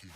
The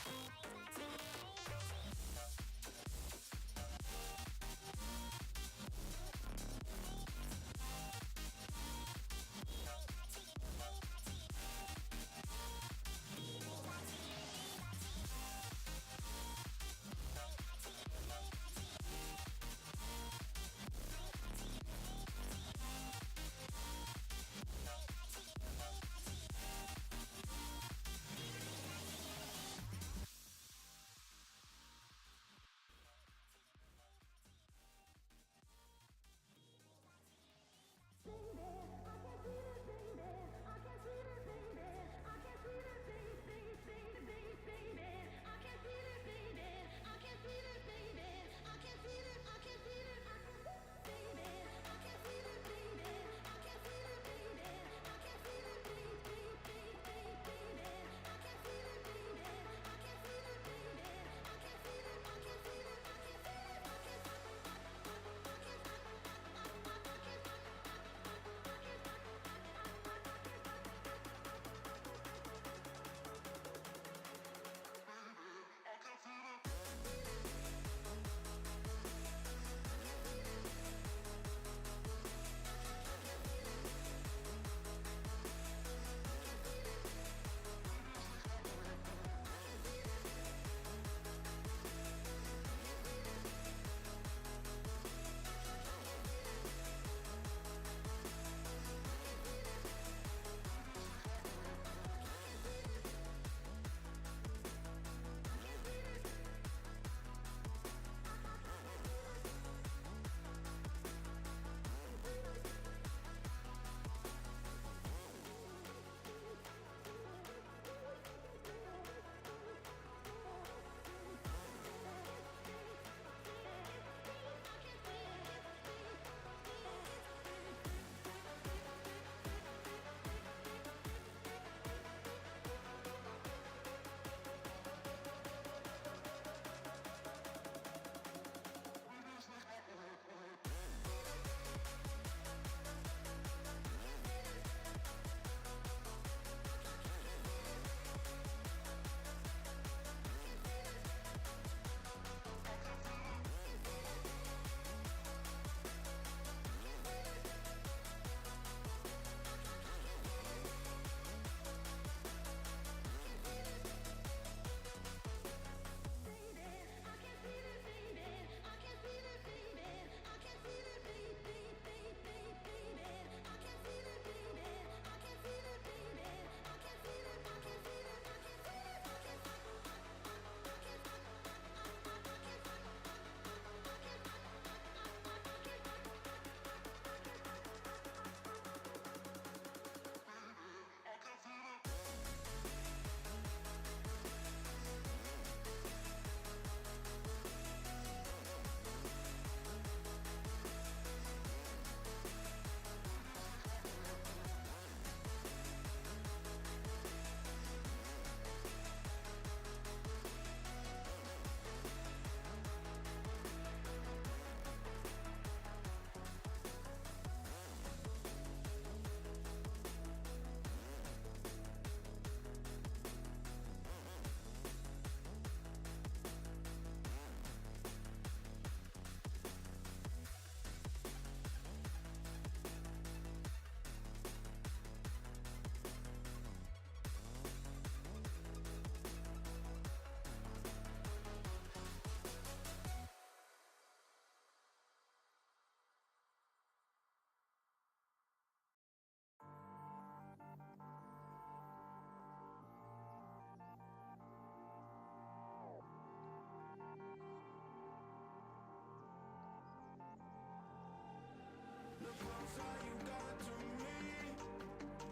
closer you got to me,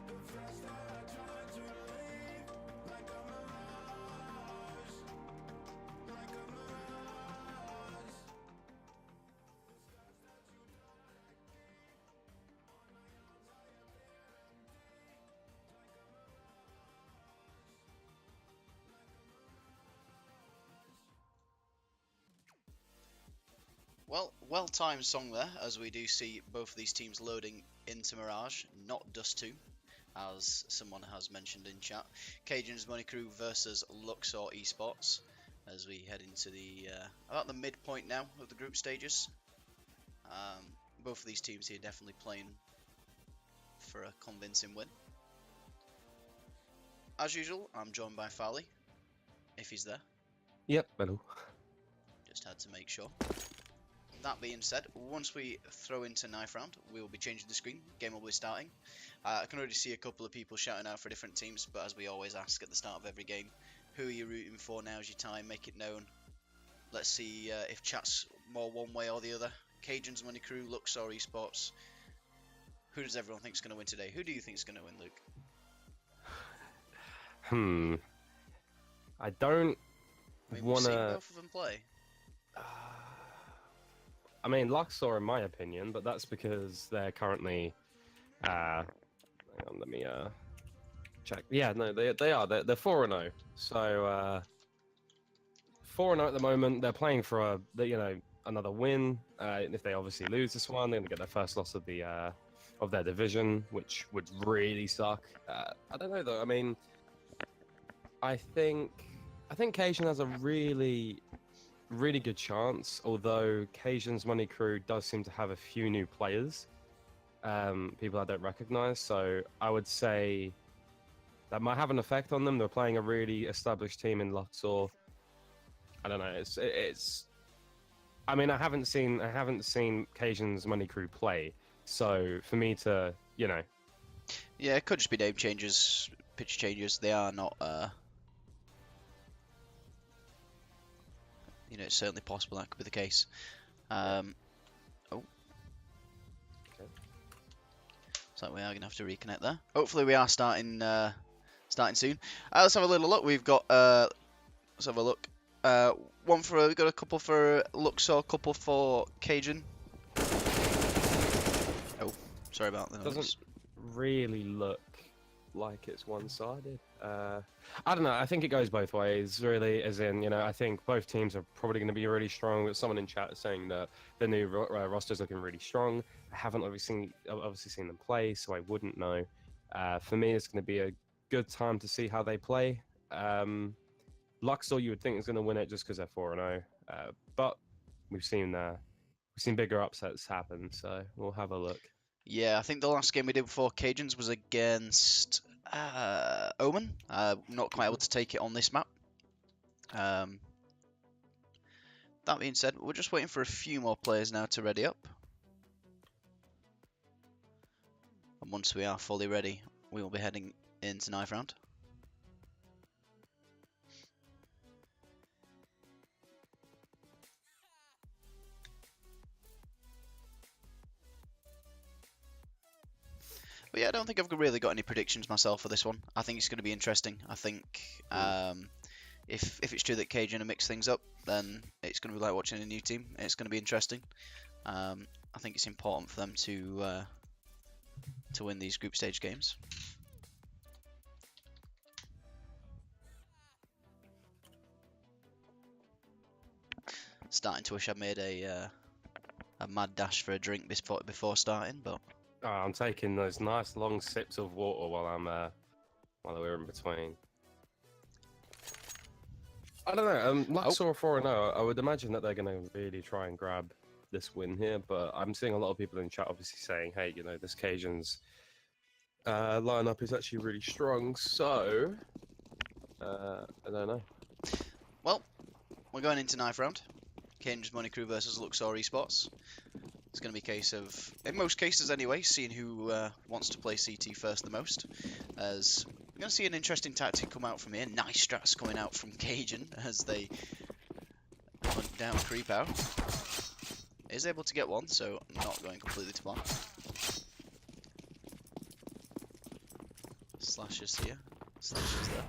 the faster I try to leave. Like a mirage, like a mirage. The scars that you like keep on my arms, I appear empty. Like a mirage, like a mirage. Well-timed song there, as we do see both of these teams loading into Mirage, not Dust 2. as someone has mentioned in chat. Cajun's Money Crew versus Luxor Esports, as we head into the about the midpoint now of the group stages. Both of these teams here definitely playing for a convincing win. As usual, I'm joined by Farley, if he's there. Yep, hello. Just had to make sure. That being said, once we throw into knife round, we will be changing the screen. Game will be starting. I can already see a couple of people shouting out for different teams, but as we always ask at the start of every game, who are you rooting for? Now's your time, make it known. Let's see if chat's more one way or the other. Cajun's Money Crew, Luxor Esports. Who does everyone think is going to win today? Who do you think is going to win, Luke? I don't We've want seen to... both of them play. I mean, Luxor, in my opinion, but that's because they're currently... hang on, let me check. Yeah, no, they are. They're 4-0. So, 4-0 at the moment. They're playing for another win. If they obviously lose this one, they're going to get their first loss of their division, which would really suck. I don't know, though. I mean, I think Cajun has a really good chance, although Cajun's Money Crew does seem to have a few new players, people I don't recognize, so I would say that might have an effect on them. They're playing a really established team in Luxor. I don't know, it's I mean, I haven't seen Cajun's Money Crew play, so for me to, Yeah, it could just be name changes, pitch changes. They are not it's certainly possible that could be the case. Okay. So we are going to have to reconnect there. Hopefully we are starting soon. Let's have a little look. We've got let's have a look. We've got a couple for Luxor, couple for Cajun. Oh, sorry about that. Doesn't really look like it's one-sided. I don't know. I think it goes both ways, really. As in, I think both teams are probably going to be really strong. Someone in chat is saying that the new roster's looking really strong. I haven't obviously seen them play, so I wouldn't know. For me, it's going to be a good time to see how they play. Luxor, you would think is going to win it just because they're 4-0, but we've seen bigger upsets happen, so we'll have a look. Yeah, I think the last game we did before Cajuns was against Omen. Not quite able to take it on this map. That being said, we're just waiting for a few more players now to ready up. And once we are fully ready, we will be heading into knife round. But yeah, I don't think I've really got any predictions myself for this one. I think it's going to be interesting. I think if it's true that Cajun are mix things up, then it's going to be like watching a new team. It's going to be interesting. I think it's important for them to win these group stage games. Starting to wish I made a mad dash for a drink before starting, but. Oh, I'm taking those nice long sips of water while we're in between. I don't know. Luxor 4-0. I would imagine that they're going to really try and grab this win here, but I'm seeing a lot of people in chat obviously saying, "Hey, this Cajun's lineup is actually really strong." So I don't know. Well, we're going into knife round. Cajun's Money Crew versus Luxor Esports. It's going to be a case of, in most cases anyway, seeing who wants to play CT first the most. As we're going to see an interesting tactic come out from here. Nice strats coming out from Cajun as they hunt down creep out. Is able to get one, so not going completely to plan. Slashes here, slashes there.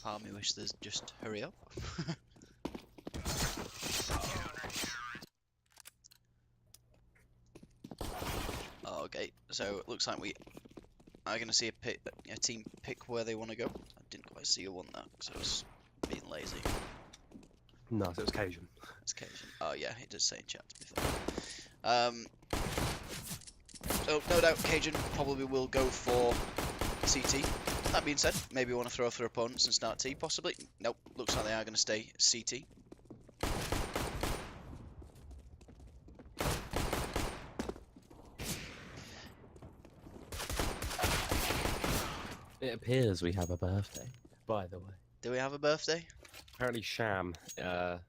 Part of me wish there's just hurry up. Okay, so it looks like we are going to see a team pick where they want to go. I didn't quite see who won that because I was being lazy. No, so it was Cajun. It's Cajun. Oh yeah, it does say in chat to be fair. So no doubt Cajun probably will go for CT. That being said, maybe want to throw off their opponents and start T, possibly. Nope, looks like they are going to stay CT. It appears we have a birthday, by the way. Do we have a birthday? Apparently Sham, it's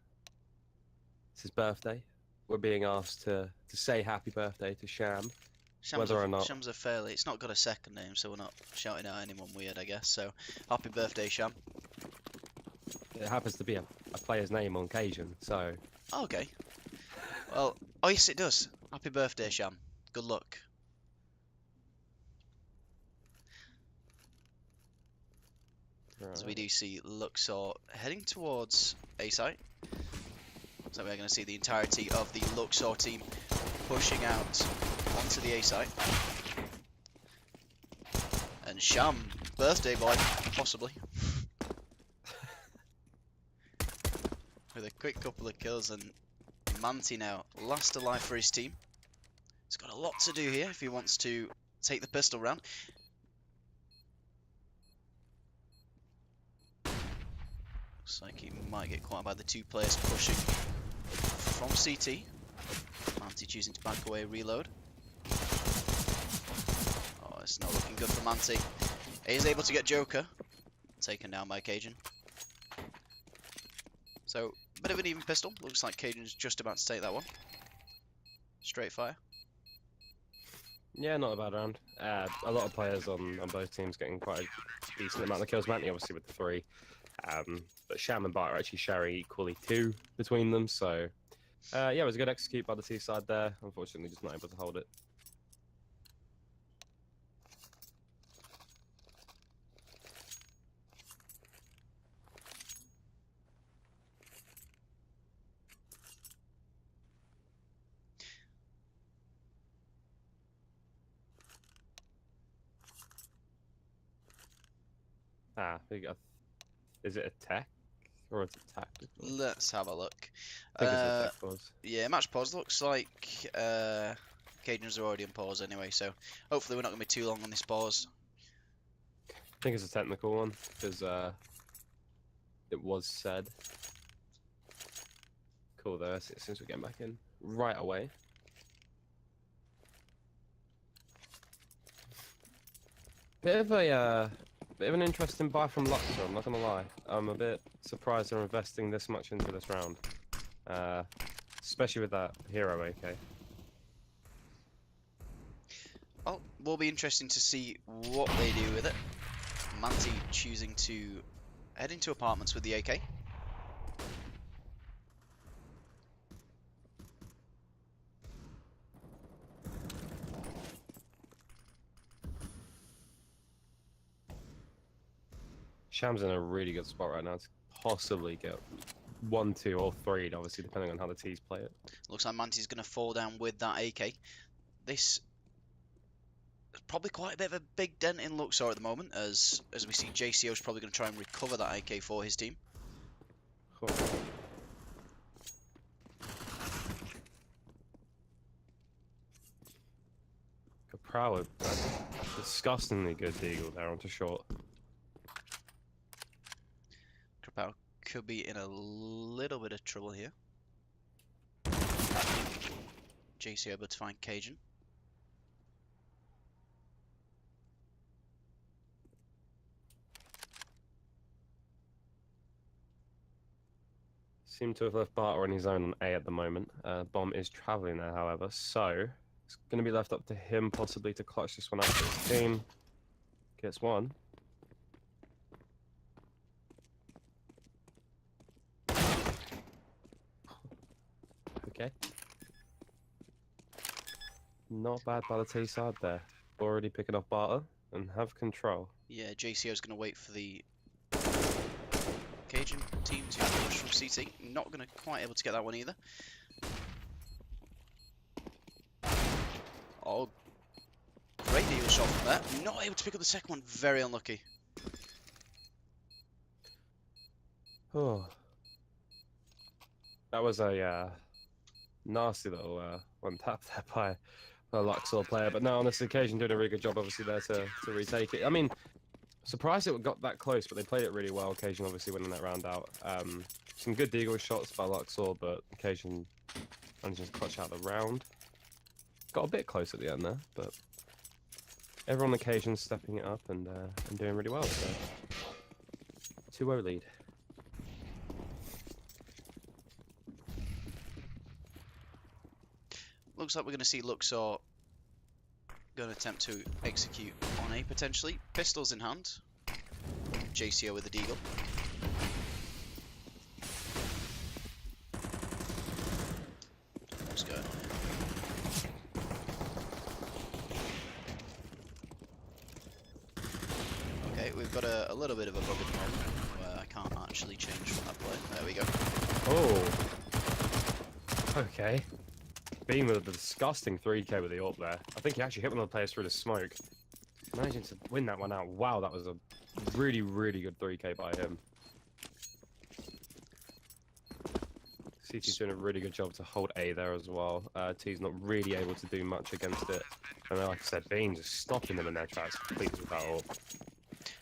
his birthday. We're being asked to say happy birthday to Sham. Whether or not... Sham's a fairly... It's not got a second name, so we're not shouting out anyone weird, I guess. So, happy birthday, Sham. It happens to be a player's name on occasion, so... Oh, okay. Well, oh yes it does. Happy birthday, Sham. Good luck. Right. As we do see Luxor heading towards A site. So we're going to see the entirety of the Luxor team pushing out onto the A site. And Sham, birthday boy, possibly. With a quick couple of kills, and Manti now last alive for his team. He's got a lot to do here if he wants to take the pistol round. Looks like he might get caught by the two players pushing from CT. Manti choosing to back away, reload. Oh, it's not looking good for Manti. He is able to get Joker. Taken down by Cajun. So, bit of an even pistol. Looks like Cajun's just about to take that one. Straight fire. Yeah, not a bad round. A lot of players on both teams getting quite a decent amount of kills. Manti obviously with the 3. But Sham and Bart are actually sharing equally 2 between them, so yeah, it was a good execute by the T side there. Unfortunately, just not able to hold it. We got. Is it a tech or is it tactical? Let's have a look. I think it's a tech pause. Yeah, match pause. Looks like Cajuns are already on pause anyway, so hopefully we're not going to be too long on this pause. I think it's a technical one because it was said. Cool though. Since we're getting back in right away. Bit of an interesting buy from Luxor, I'm not gonna lie. I'm a bit surprised they're investing this much into this round. Especially with that hero AK. Well, will be interesting to see what they do with it. Manti choosing to head into apartments with the AK. Sham's in a really good spot right now to possibly get 1, 2, or 3, obviously depending on how the T's play it. Looks like Manti's going to fall down with that AK. This is probably quite a bit of a big dent in Luxor at the moment, as we see JCO's probably going to try and recover that AK for his team. Cool. Capral with a disgustingly good deagle there onto short. Krapau could be in a little bit of trouble here. JC able to find Cajun. Seem to have left Barter on his own on A at the moment. Bomb is travelling there, however, so it's going to be left up to him possibly to clutch this one out for his team. Gets one. Okay. Not bad by the T side there. Already picking off Barter and have control. Yeah, JCO's going to wait for the Cajun team to push from CT. Not going to quite able to get that one either. Oh, great deal shot from there. Not able to pick up the second one. Very unlucky. Oh. That was a nasty little one tap there by a Luxor player. But no, on this occasion, doing a really good job, obviously, there to retake it. I mean, surprised it got that close, but they played it really well. Occasion, obviously, winning that round out. Some good deagle shots by Luxor, but Occasion managing to clutch out the round. Got a bit close at the end there, but everyone on Occasion stepping it up and doing really well. So 2-0 lead. Looks like we're going to see Luxor going to attempt to execute on A potentially. Pistols in hand. JCO with the deagle. What's going on here? Okay, we've got a little bit of a bug at the moment where I can't actually change from that play. There we go. Oh. Okay. Beam with a disgusting 3k with the AWP there. I think he actually hit one of the players through the smoke. Managing to win that one out. Wow, that was a really, really good 3k by him. CT's doing a really good job to hold A there as well. T's not really able to do much against it. And then, like I said, Beam just stopping them in their tracks completely without AWP.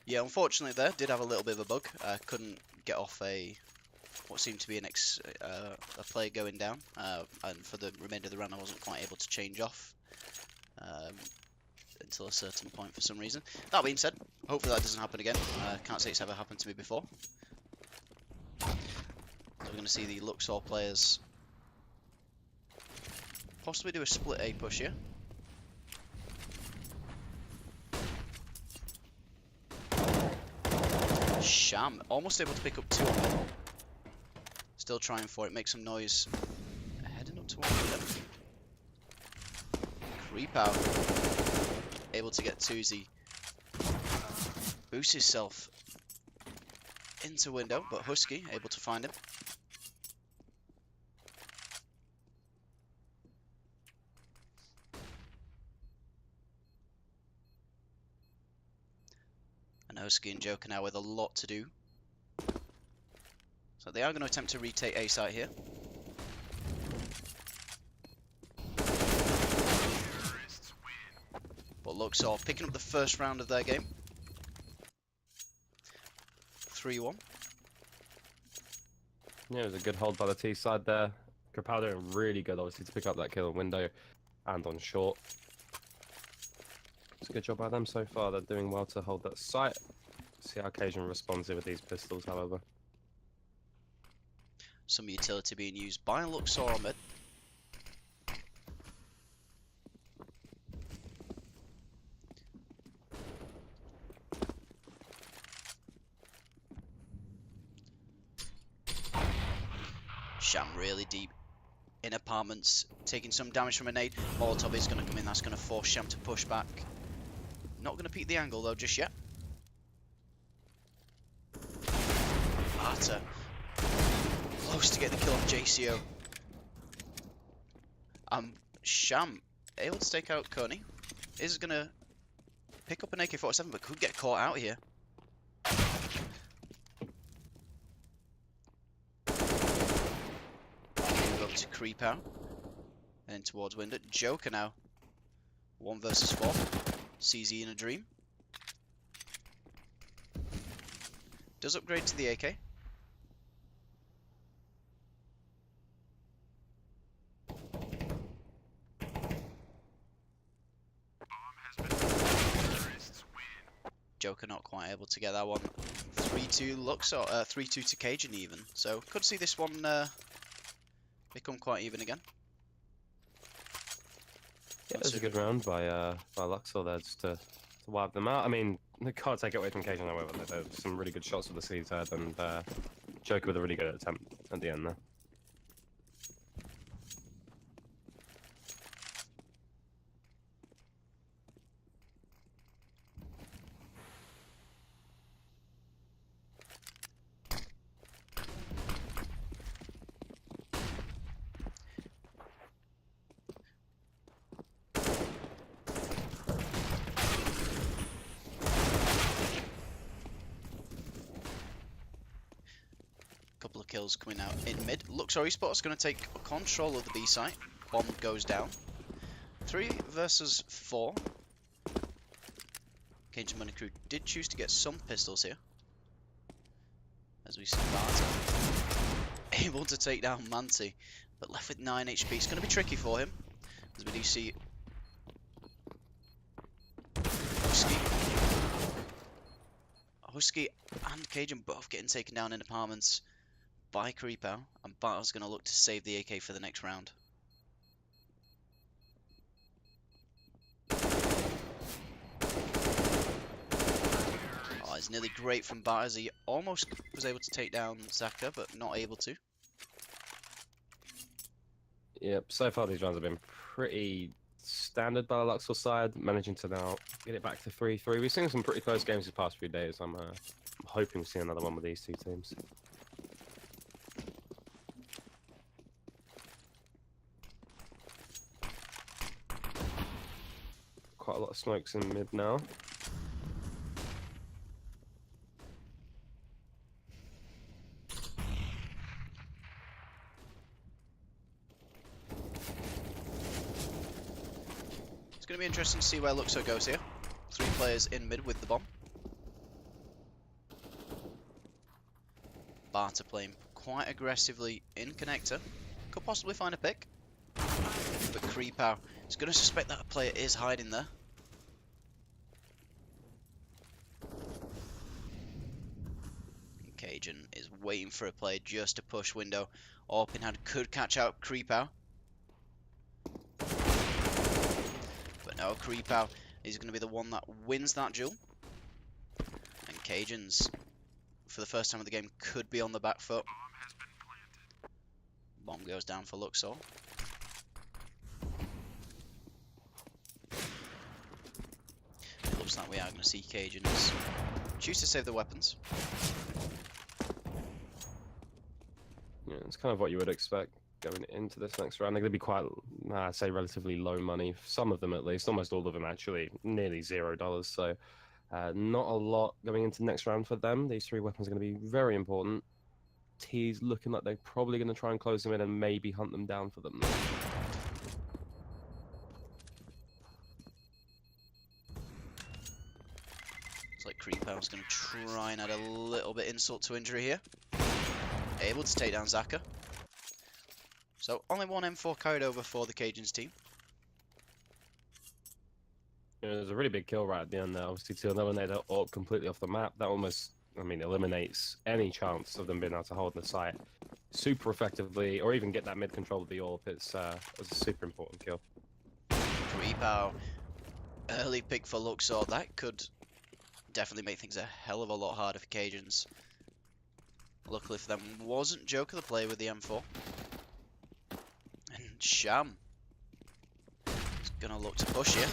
Yeah, unfortunately there, did have a little bit of a bug. Couldn't get off what seemed to be a player going down, and for the remainder of the round I wasn't quite able to change off until a certain point for some reason. That being said, hopefully that doesn't happen again. Can't say it's ever happened to me before. So we're going to see the Luxor players possibly do a split A push here. Sham, almost able to pick up 2 on it. Still trying for it, make some noise. Heading up towards them. Creep out. Able to get Tuzi. Boosts himself into window, but Husky able to find him. And Husky and Joker now with a lot to do. So they are going to attempt to retake A site here. But Luxor picking up the first round of their game. 3-1. Yeah, it was a good hold by the T side there. Capel doing really good, obviously, to pick up that kill on window and on short. It's a good job by them so far. They're doing well to hold that site. See how Occasion responds with these pistols, however. Some utility being used by Luxor on mid. Sham really deep in apartments, taking some damage from a nade. Molotov is going to come in, that's going to force Sham to push back. Not going to peek the angle though just yet. Arta close to get the kill on JCO. Sham able to take out Coney. Is going to pick up an AK-47 but could get caught out here. Move up to creep out. And towards window. Joker now. 1 versus 4. CZ in a dream. Does upgrade to the AK. Joker not quite able to get that one. 3-2 Luxor, 3-2 to Cajun even. So could see this one become quite even again. Yeah, it was a good round by Luxor there just to wipe them out. I mean, they can't take it away from Cajun, however. There were some really good shots with the C's head, and Joker with a really good attempt at the end there. Couple of kills coming out in mid. Luxor Esports going to take control of the B site. Bomb goes down. 3 versus 4. Cajun Money Crew did choose to get some pistols here. As we see Barter able to take down Manti, but left with 9 HP. It's going to be tricky for him, as we do see Husky and Cajun both getting taken down in apartments by Creepow, and Barter's going to look to save the AK for the next round. Oh, it's nearly great from Barter, as he almost was able to take down Zaka, but not able to. Yep, so far these rounds have been pretty standard by the Luxor side, managing to now get it back to 3-3. We've seen some pretty close games the past few days. I'm hoping to see another one with these two teams. Quite a lot of smokes in mid now. It's going to be interesting to see where Luxor goes here. 3 players in mid with the bomb. Barter playing quite aggressively in connector. Could possibly find a pick. But Creepow is going to suspect that a player is hiding there. Cajun is waiting for a player just to push window. Orpinhad could catch out Creepow. But no, Creepow is going to be the one that wins that duel. And Cajuns, for the first time of the game, could be on the back foot. Bomb goes down for Luxor. It looks like we are going to see Cajuns choose to save the weapons. Yeah, it's kind of what you would expect going into this next round. They're going to be quite, I'd say, relatively low money. Some of them, at least, almost all of them, actually, nearly $0. So, not a lot going into the next round for them. These 3 weapons are going to be very important. T's looking like they're probably going to try and close them in and maybe hunt them down for them. Looks like Creepow's going to try and add a little bit insult to injury here. Able to take down Zaka. So only 1 M4 carried over for the Cajuns team. Yeah, there's a really big kill right at the end there. Obviously, to eliminate that AWP completely off the map, that almost, I mean, eliminates any chance of them being able to hold the site super effectively, or even get that mid control of the AWP. It's a super important kill. Creepow, early pick for Luxor. That could definitely make things a hell of a lot harder for Cajuns. Luckily for them, wasn't Joker the player with the M4. And Sham is going to look to push here.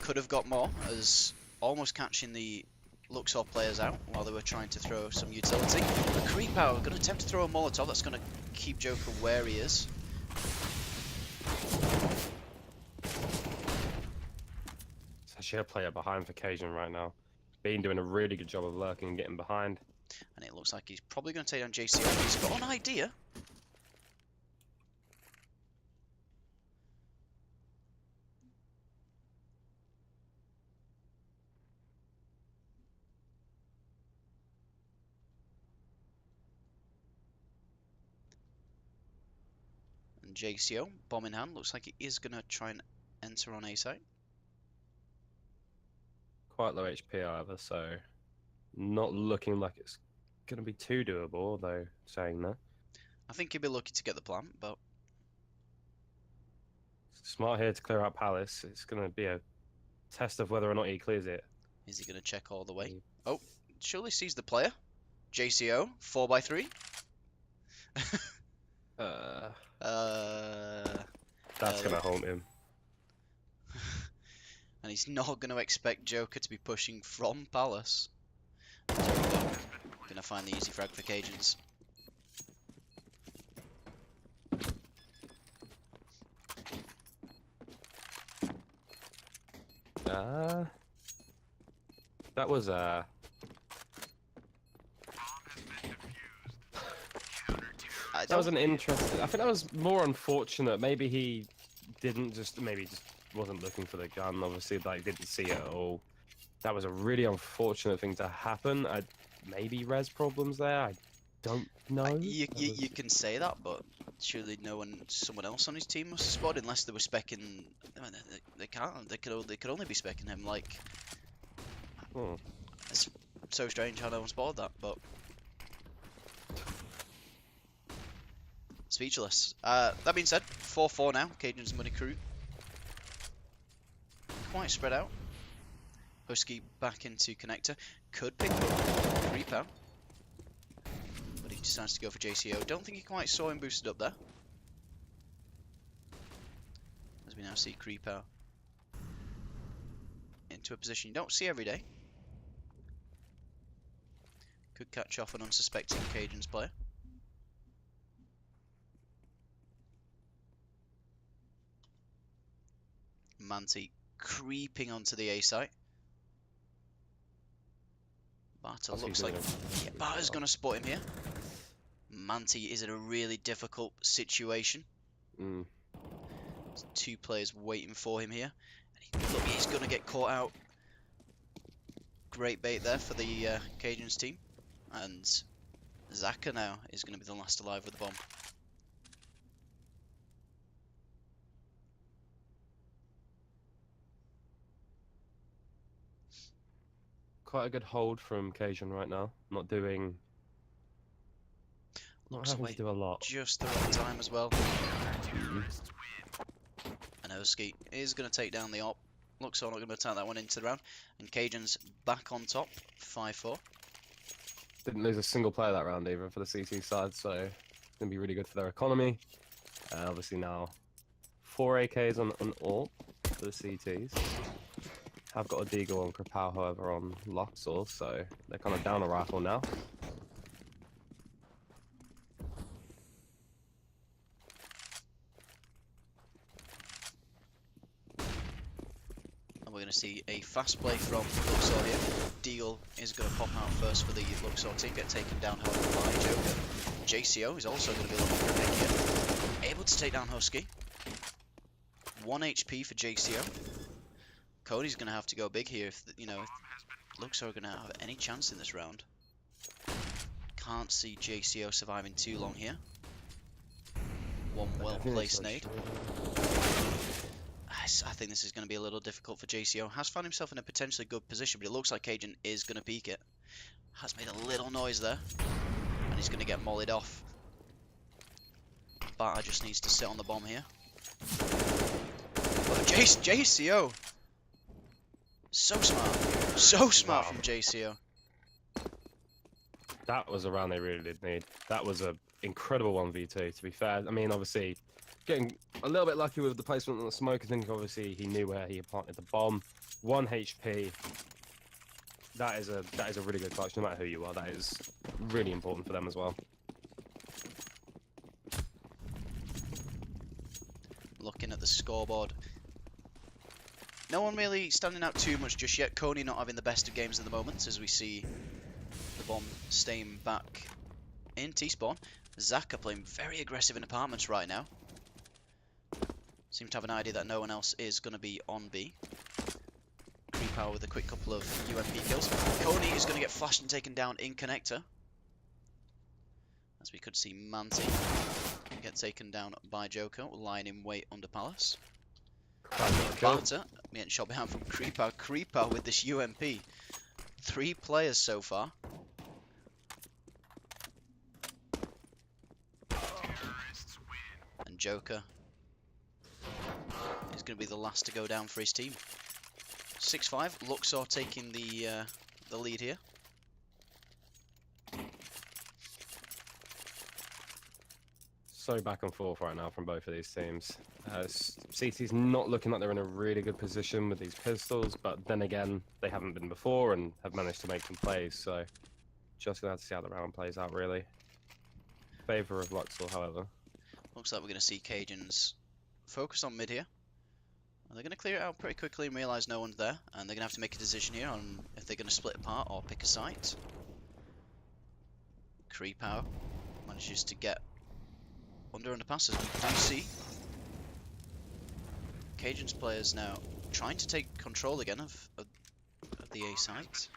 Could have got more, as almost catching the Luxor players out while they were trying to throw some utility. But Creepow going to attempt to throw a Molotov. That's going to keep Joker where he is. It's actually a player behind for Cajun right now. Been doing a really good job of lurking and getting behind. And it looks like he's probably going to take down JCO. He's got an idea. And JCO, bomb in hand, looks like he is going to try and enter on A site. Quite low HP, however, so not looking like it's going to be too doable, though, saying that. I think he'd be lucky to get the plant, but... Smart here to clear out Palace. It's going to be a test of whether or not he clears it. Is he going to check all the way? Oh, surely sees the player. JCO, 4x3. That's going to haunt him. And he's not going to expect Joker to be pushing from Palace. Going to find the easy frag for Cajuns. That was that was an interesting. I think that was more unfortunate. Maybe he didn't just maybe just wasn't looking for the gun. Obviously, like didn't see it at all. That was a really unfortunate thing to happen. Maybe res problems there. I don't know. You can say that, but surely someone else on his team must have spotted, unless they were specking. I mean, they can't. They could only be specking him. Like, it's so strange how no one spotted that. But speechless. That being said, 4-4 now. Cajuns Money Crew quite spread out. Husky back into connector. Could pick up Creep out. But he decides to go for JCO. Don't think he quite saw him boosted up there. As we now see Creep out into a position you don't see every day. Could catch off an unsuspecting Cajuns player. Manti creeping onto the A site. Barter looks like Barter's going to spot him here. Manti is in a really difficult situation. There's 2 players waiting for him here. Look, he's going to get caught out. Great bait there for the Cajuns team. And Zaka now is going to be the last alive with the bomb. Quite a good hold from Cajun right now. Not having to do a lot. Just the right time as well. And Oski is going to take down the op. Luxor not going to attack that one into the round. And Cajuns back on top, 5-4. Didn't lose a single player that round either for the CT side, so it's going to be really good for their economy. Obviously now 4 AKs on all for the CTs. Have got a Deagle on Krapau, however, on Luxor, so they're kind of down a rifle now. And we're going to see a fast play from Luxor here. Deagle is going to pop out first for the Luxor team, get taken down, however, by Joker. JCO is also going to be looking for a pick here. Able to take down Husky. 1 HP for JCO. Cody's going to have to go big here if Luxor are going to have any chance in this round. Can't see JCO surviving too long here. One well-placed nade. I think this is going to be a little difficult for JCO. Has found himself in a potentially good position, but it looks like Cajun is going to peek it. Has made a little noise there. And he's going to get mollied off. Barter just needs to sit on the bomb here. But JCO! So smart from JCO. That was a round they really did need. That was an incredible 1v2, to be fair. I mean, obviously, getting a little bit lucky with the placement on the smoke. I think, obviously, he knew where he planted the bomb. 1 HP. That is a really good clutch, no matter who you are. That is really important for them as well. Looking at the scoreboard. No one really standing out too much just yet. Coney not having the best of games at the moment, as we see the bomb staying back in T-spawn. Zaka playing very aggressive in apartments right now. Seem to have an idea that no one else is going to be on B. Creep out with a quick couple of UMP kills. Coney is going to get flashed and taken down in connector. As we could see Manti get taken down by Joker, lying in wait under Palace. Barter getting shot behind from Creeper. Creeper with this UMP. 3 players so far. And Joker is going to be the last to go down for his team. 6-5. Luxor taking the lead here. So back and forth right now from both of these teams. CT's not looking like they're in a really good position with these pistols, but then again, they haven't been before and have managed to make some plays, so just gonna have to see how the round plays out, really. Favor of Luxor, however. Looks like we're going to see Cajuns focus on mid here. They're going to clear it out pretty quickly and realise no one's there, and they're going to have to make a decision here on if they're going to split apart or pick a site. Creep out manages to get under underpass, as we do see. Cajun's players now trying to take control again of the A site.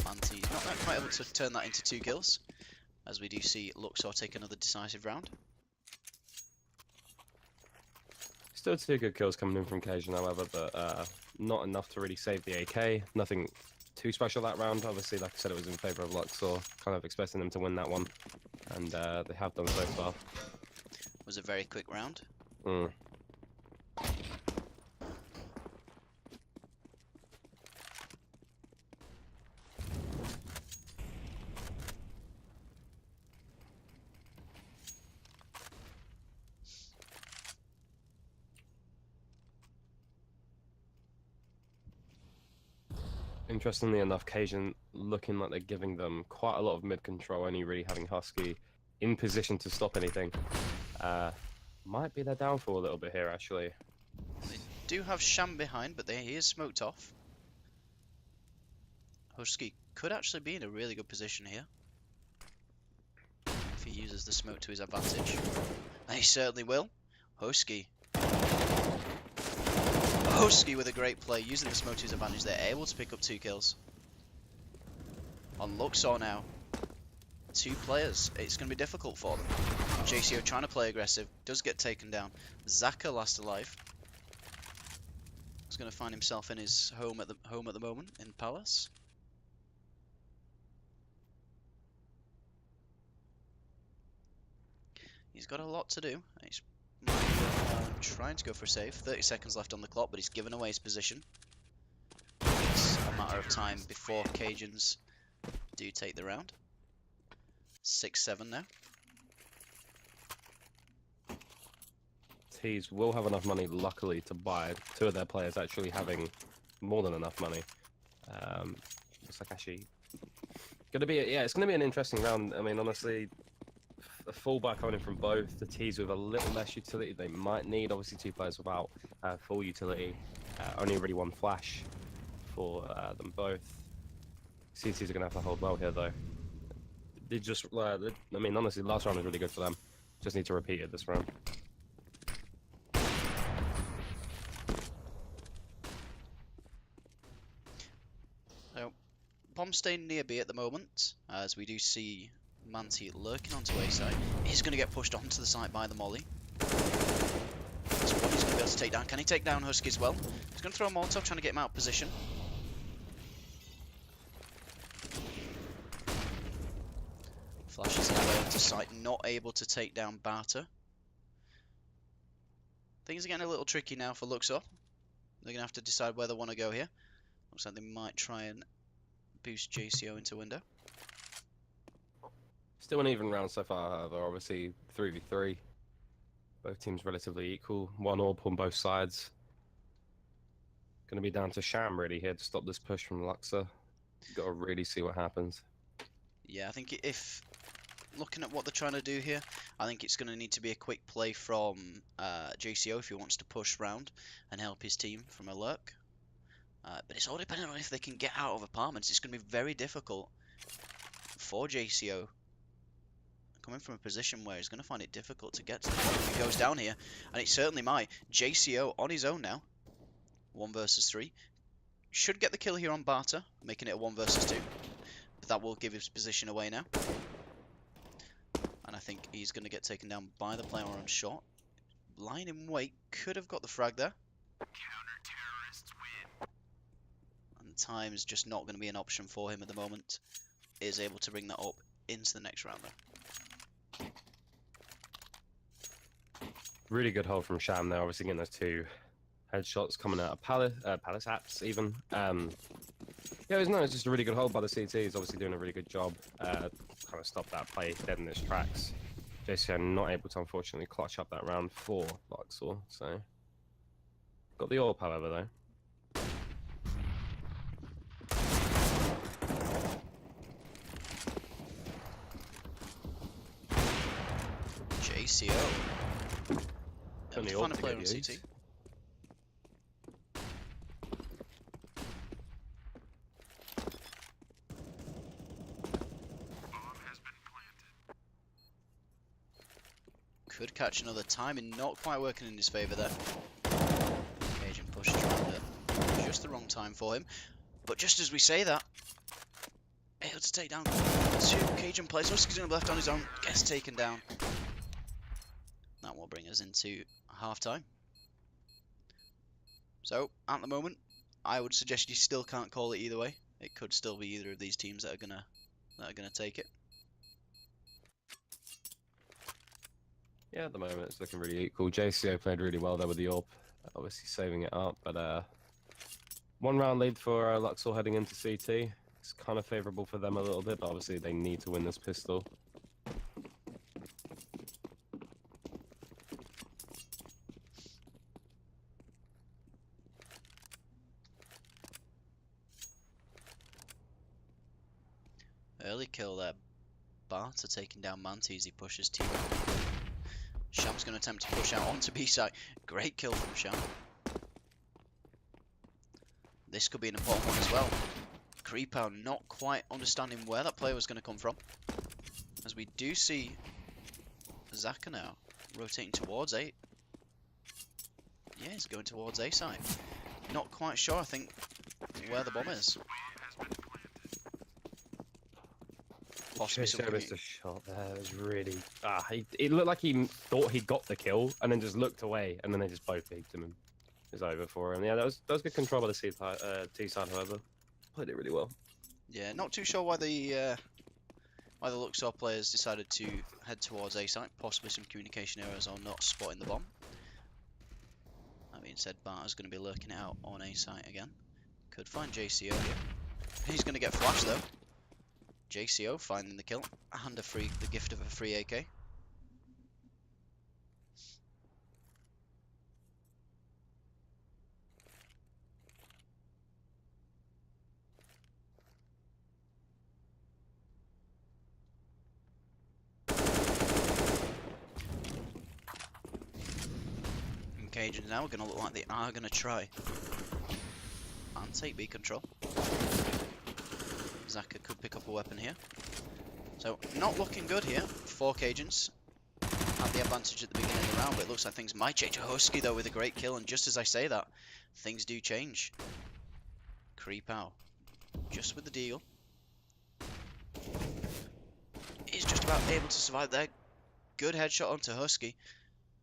Manti not quite able to turn that into 2 kills, as we do see Luxor take another decisive round. Still 2 good kills coming in from Cajun, however, but not enough to really save the AK. Nothing too special that round. Obviously, like I said, it was in favour of Luxor. Kind of expecting them to win that one, and they have done so far. It was a very quick round. Interestingly enough, Cajun looking like they're giving them quite a lot of mid control, only really having Husky in position to stop anything. Might be their downfall a little bit here, actually. They do have Sham behind, but he is smoked off. Husky could actually be in a really good position here if he uses the smoke to his advantage. And he certainly will. Husky with a great play, using the smoke to his advantage. They're able to pick up 2 kills. On Luxor now, 2 players. It's going to be difficult for them. JCO trying to play aggressive, does get taken down. Zaka last alive. He's going to find himself in his home at the moment in Palace. He's got a lot to do. He's trying to go for a save. 30 seconds left on the clock, but he's given away his position. It's a matter of time before Cajuns do take the round. 6-7 now. Tees will have enough money, luckily, to buy 2 of their players actually having more than enough money. Looks like actually gonna be it's gonna be an interesting round. I mean, honestly, a full buy coming in from both. The Tees with a little less utility they might need. Obviously, 2 players without full utility. Only really 1 flash for them both. CTs are gonna have to hold well here, though. They just, I mean, honestly, last round was really good for them. Just need to repeat it this round. Bomb staying near B at the moment, as we do see Manti lurking onto A side. He's going to get pushed onto the site by the molly. So what he's going to be able to take down. Can he take down Husky as well? He's going to throw a Molotov, trying to get him out of position. Flashes his way onto site, not able to take down Barter. Things are getting a little tricky now for Luxor. They're going to have to decide where they want to go here. Looks like they might try and boost JCO into window. Still an even round so far, however. Obviously 3v3. Both teams relatively equal. 1 AWP on both sides. Going to be down to Sham really here to stop this push from Luxor. Got to really see what happens. Yeah, I think if looking at what they're trying to do here, I think it's going to need to be a quick play from JCO if he wants to push round and help his team from a lurk. But it's all dependent on if they can get out of apartments. It's going to be very difficult for JCO. Coming from a position where he's going to find it difficult to get to the point if he goes down here. And it certainly might. JCO on his own now. 1 versus 3. Should get the kill here on Barter, making it a 1 versus 2. But that will give his position away now. And I think he's going to get taken down by the player on shot. Lying in wait, could have got the frag there. And time is just not going to be an option for him at the moment. Is able to bring that up into the next round though. Really good hold from Sham there, obviously getting those 2 headshots coming out of Palace apps even. Yeah, it's just a really good hold by the CTs, obviously doing a really good job. Kind of stop that play dead in its tracks. JCO not able to unfortunately clutch up that round for Luxor, so got the AWP however though. JCO. Only Find a AWP player to on get CT. used. Could catch another timing, not quite working in his favour there. Cajun pushes around at just the wrong time for him. But just as we say that, able to take down two Cajun players. Husky's going to be left on his own, gets taken down. That will bring us into half-time. So, at the moment, I would suggest you still can't call it either way. It could still be either of these teams that are gonna take it. Yeah, at the moment it's looking really equal. JCO played really well there with the AWP, obviously saving it up, but 1 round lead for Luxor heading into CT. It's kind of favourable for them a little bit, but obviously they need to win this pistol. Early kill there. Barter taking down Manti as he pushes T. Sham's going to attempt to push out onto B side. Great kill from Sham. This could be an important one as well. Creepow not quite understanding where that player was going to come from. As we do see Zaka now rotating towards A. Yeah, he's going towards A side. Not quite sure, I think, where the bomb is. Possibly JCO missed a shot there. It was really... it looked like he thought he got the kill and then just looked away and then they just both peeked him and it was over for him. Yeah, that was good control by the T side, however. Played it really well. Yeah, not too sure why the Luxor players decided to head towards A site. Possibly some communication errors or not spotting the bomb. That being said, Barter's going to be lurking it out on A site again. Could find JCO here. He's going to get flashed though. JCO finding the kill and the gift of a free AK. And Cajuns now are going to look like they are going to try and take B control. Zaka could pick up a weapon here. So, not looking good here for Cajuns. Had the advantage at the beginning of the round, but it looks like things might change. Husky, though, with a great kill, and just as I say that, things do change. Creepow, just with the deal. He's just about able to survive there. Good headshot onto Husky.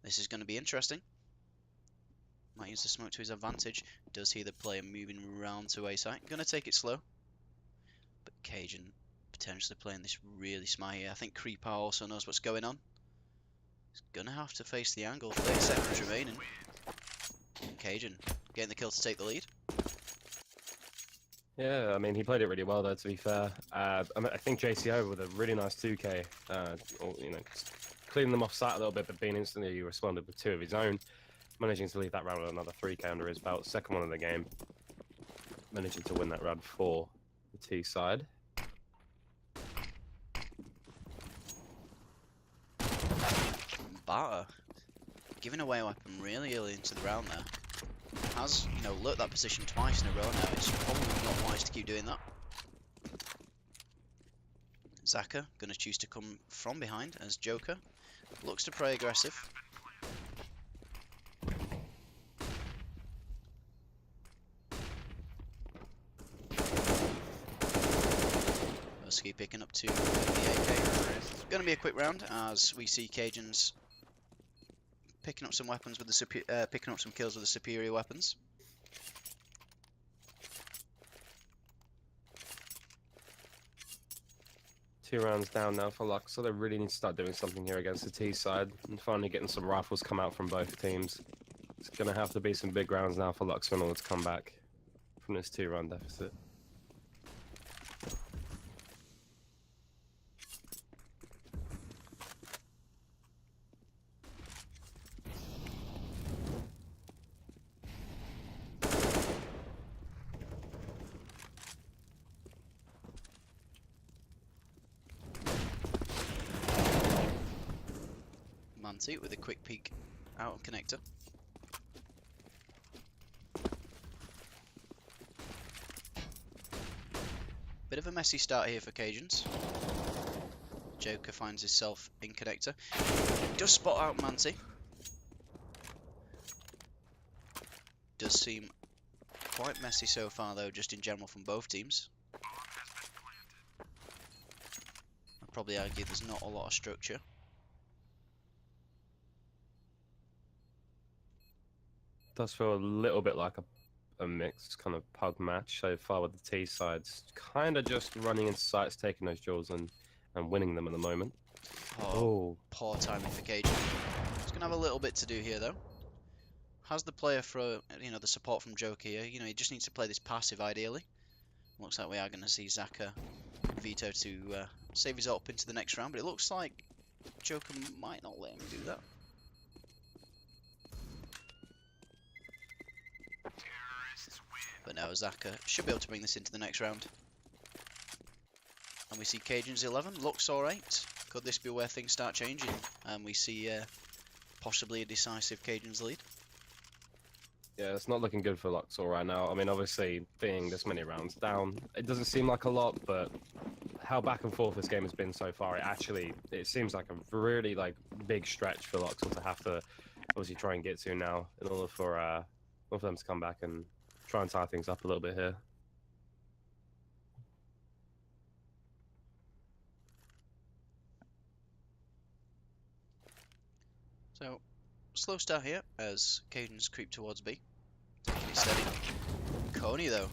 This is going to be interesting. Might use the smoke to his advantage. Does hear the player moving around to A site. Going to take it slow. But Cajun potentially playing this really smart here. I think Creepow also knows what's going on. He's gonna have to face the angle. 30 seconds remaining. And Cajun getting the kill to take the lead. Yeah, I mean, he played it really well there, to be fair. I think JCO with a really nice 2K, cleaning them off site a little bit, but being instantly responded with 2 of his own, managing to leave that round with another 3K under his belt. Second one of the game, managing to win that round for the T side. Barter giving away a weapon really early into the round there. Has, lurked that position twice in a row now. It's probably not wise to keep doing that. Zaka going to choose to come from behind as Joker looks to play aggressive. Husky picking up 2 with the AK. Going to be a quick round as we see Cajuns picking up some weapons with the picking up some kills with the superior weapons. Two rounds down now for Lux, so they really need to start doing something here against the T side and finally getting some rifles come out from both teams. It's going to have to be some big rounds now for Lux in order to come back from this 2-round deficit. Manti with a quick peek out of connector. Bit of a messy start here for Cajuns. Joker finds himself in connector. Does spot out Manti. Does seem quite messy so far though, just in general from both teams. I'd probably argue there's not a lot of structure. Does feel a little bit like a mixed kind of pug match so far with the T sides. Kind of just running into sites, taking those duels and winning them at the moment. Oh, poor timing for Cajun. He's going to have a little bit to do here though. Has the player for, you know, the support from Joker here. You know, he just needs to play this passive ideally. Looks like we are going to see Zaka veto to save his up into the next round, but it looks like Joker might not let him do that. But no, Zaka should be able to bring this into the next round. And we see Cajun's 11, Luxor 8. Could this be where things start changing? And we see possibly a decisive Cajun's lead. Yeah, it's not looking good for Luxor right now. I mean, obviously, being this many rounds down, it doesn't seem like a lot, but how back and forth this game has been so far, it seems like a really big stretch for Luxor to have to obviously try and get to now in order for them to come back and try and tie things up a little bit here. So, slow start here as Cajun's creep towards B. Taking it steady. Coney though,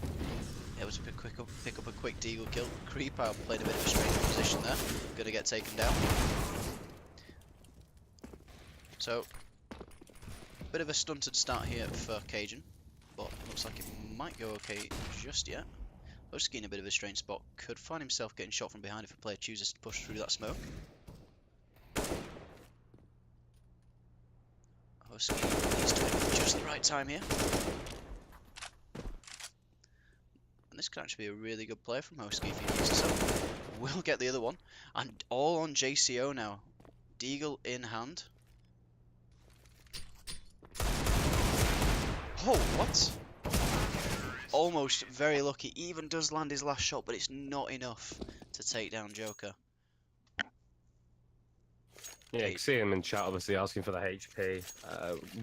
able to pick up a quick deagle kill. Creep out played a bit of a strange position there. Gonna get taken down. So, bit of a stunted start here for Cajun, but it looks like it might go okay just yet. Husky in a bit of a strange spot. Could find himself getting shot from behind if a player chooses to push through that smoke. Husky needs to wait just the right time here. And this could actually be a really good play from Husky if he needs to. So we'll get the other one. And all on JCO now. Deagle in hand. Oh, what? Almost very lucky. Even does land his last shot, but it's not enough to take down Joker. Yeah, you can see him in chat, obviously asking for the HP.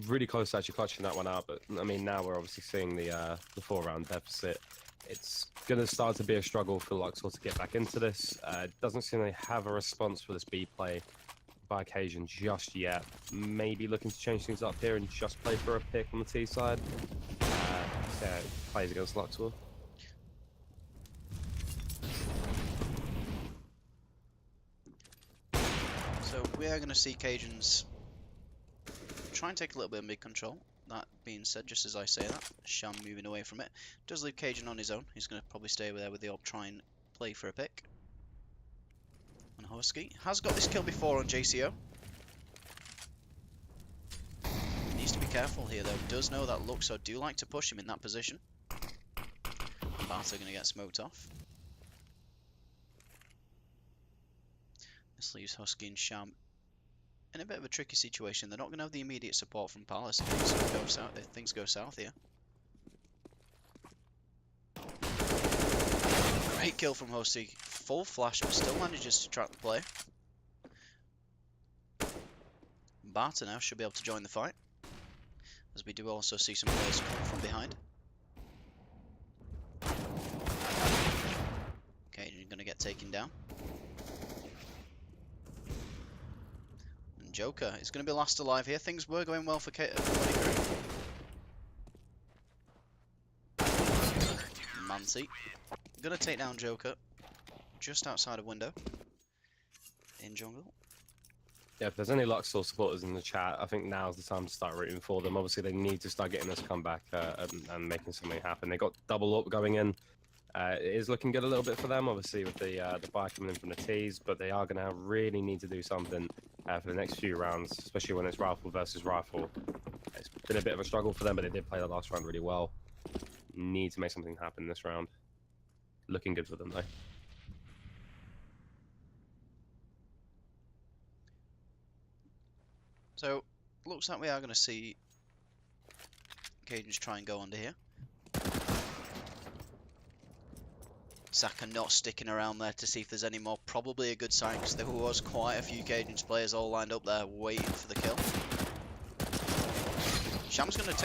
Really close to actually clutching that one out, but I mean, now we're obviously seeing the 4-round deficit. It's going to start to be a struggle for Luxor to get back into this. Doesn't seem they have a response for this B play by occasion just yet. Maybe looking to change things up here and just play for a pick on the T side. So plays against Luxor. So we are going to see Cajuns try and take a little bit of mid control. That being said, just as I say that, Sham moving away from it. Does leave Cajun on his own. He's going to probably stay there with the op, try and play for a pick. And Husky has got this kill before on JCO. Needs to be careful here though. Does know that Luxor do like to push him in that position. Barter going to get smoked off. This leaves Husky and Sham in a bit of a tricky situation. They're not going to have the immediate support from Palace if things go south here. Great kill from Husky. Full flash, but still manages to track the play. Barter now should be able to join the fight, as we do also see some players come from behind. Okay, you're going to get taken down. And Joker is going to be last alive here. Things were going well for Manti. Going to take down Joker just outside of window in jungle. Yeah, if there's any Luxor supporters in the chat, I think now's the time to start rooting for them. Obviously, they need to start getting this comeback and making something happen. They got double up going in. It is looking good a little bit for them, obviously, with the buy coming in from the T's, but they are going to really need to do something for the next few rounds, especially when it's rifle versus rifle. It's been a bit of a struggle for them, but they did play the last round really well. Need to make something happen this round. Looking good for them, though. So, looks like we are going to see Cajuns try and go under here. Saka not sticking around there to see if there's any more. Probably a good sign, because there was quite a few Cajuns players all lined up there waiting for the kill. Sham's going to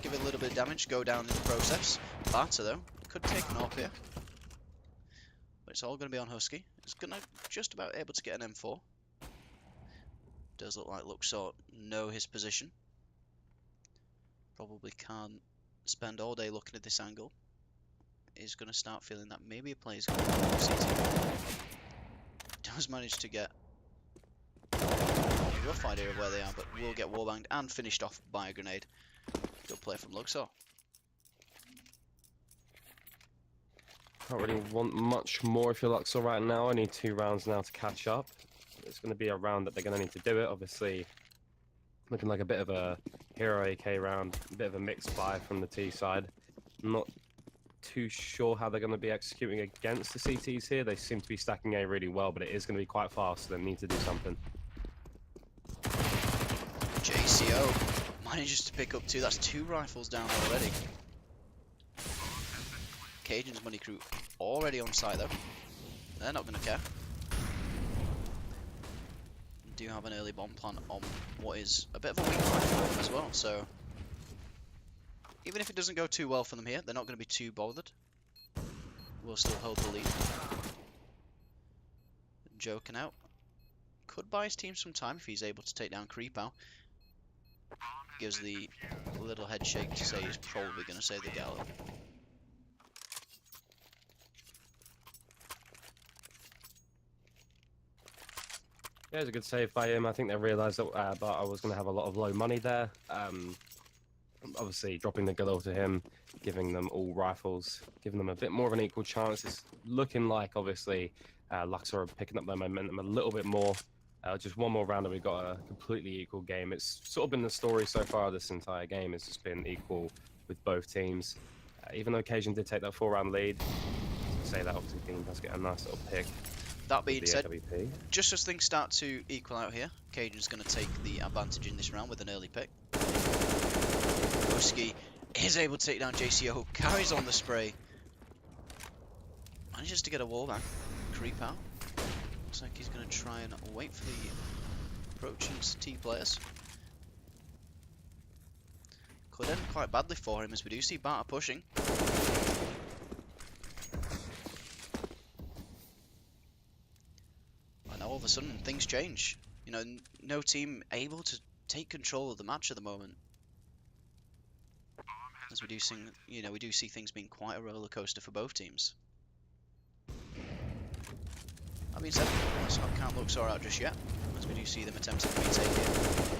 give it a little bit of damage, go down in the process. Barter, though, could take an AWP here. But it's all going to be on Husky. It's going to just about able to get an M4. Does look like Luxor know his position. Probably can't spend all day looking at this angle. Is going to start feeling that maybe a player's going to be CT. Does manage to get a rough idea of where they are, but will get wallbanged and finished off by a grenade. Good play from Luxor. Can't really want much more if you're Luxor right now. I need 2 rounds now to catch up. It's going to be a round that they're going to need to do it. Obviously, looking like a bit of a hero AK round, a bit of a mixed buy from the T side. Not too sure how they're going to be executing against the CTs here. They seem to be stacking A really well, but it is going to be quite fast, so they need to do something. JCO manages to pick up 2. That's 2 rifles down already. Cajun's money crew already on site though. They're not going to care. Do have an early bomb plant on what is a bit of a weak rifle as well, so even if it doesn't go too well for them here, they're not going to be too bothered. We'll still hold the lead. Joking out. Could buy his team some time if he's able to take down Creepow. Gives the little head shake to say he's probably going to save the Gallo. Yeah, it's a good save by him. I think they realised that I was going to have a lot of low money there. Obviously, dropping the Galil to him, giving them all rifles, giving them a bit more of an equal chance. It's looking like, obviously, Luxor are picking up their momentum a little bit more. Just one more round and we've got a completely equal game. It's sort of been the story so far this entire game. It's just been equal with both teams. Even though Cajun did take that 4-round lead, say that obviously Dean does get a nice little pick. That being said, just as things start to equal out here, Cajun's going to take the advantage in this round with an early pick. Husky is able to take down JCO, carries on the spray. Manages to get a wall back. Creep out. Looks like he's going to try and wait for the approaching T players. Could end quite badly for him as we do see Barter pushing. And all of a sudden things change. You know, no team able to take control of the match at the moment. As we do see, we do see things being quite a roller coaster for both teams. That being said, let's not count Luxor out just yet, as we do see them attempting to retake it.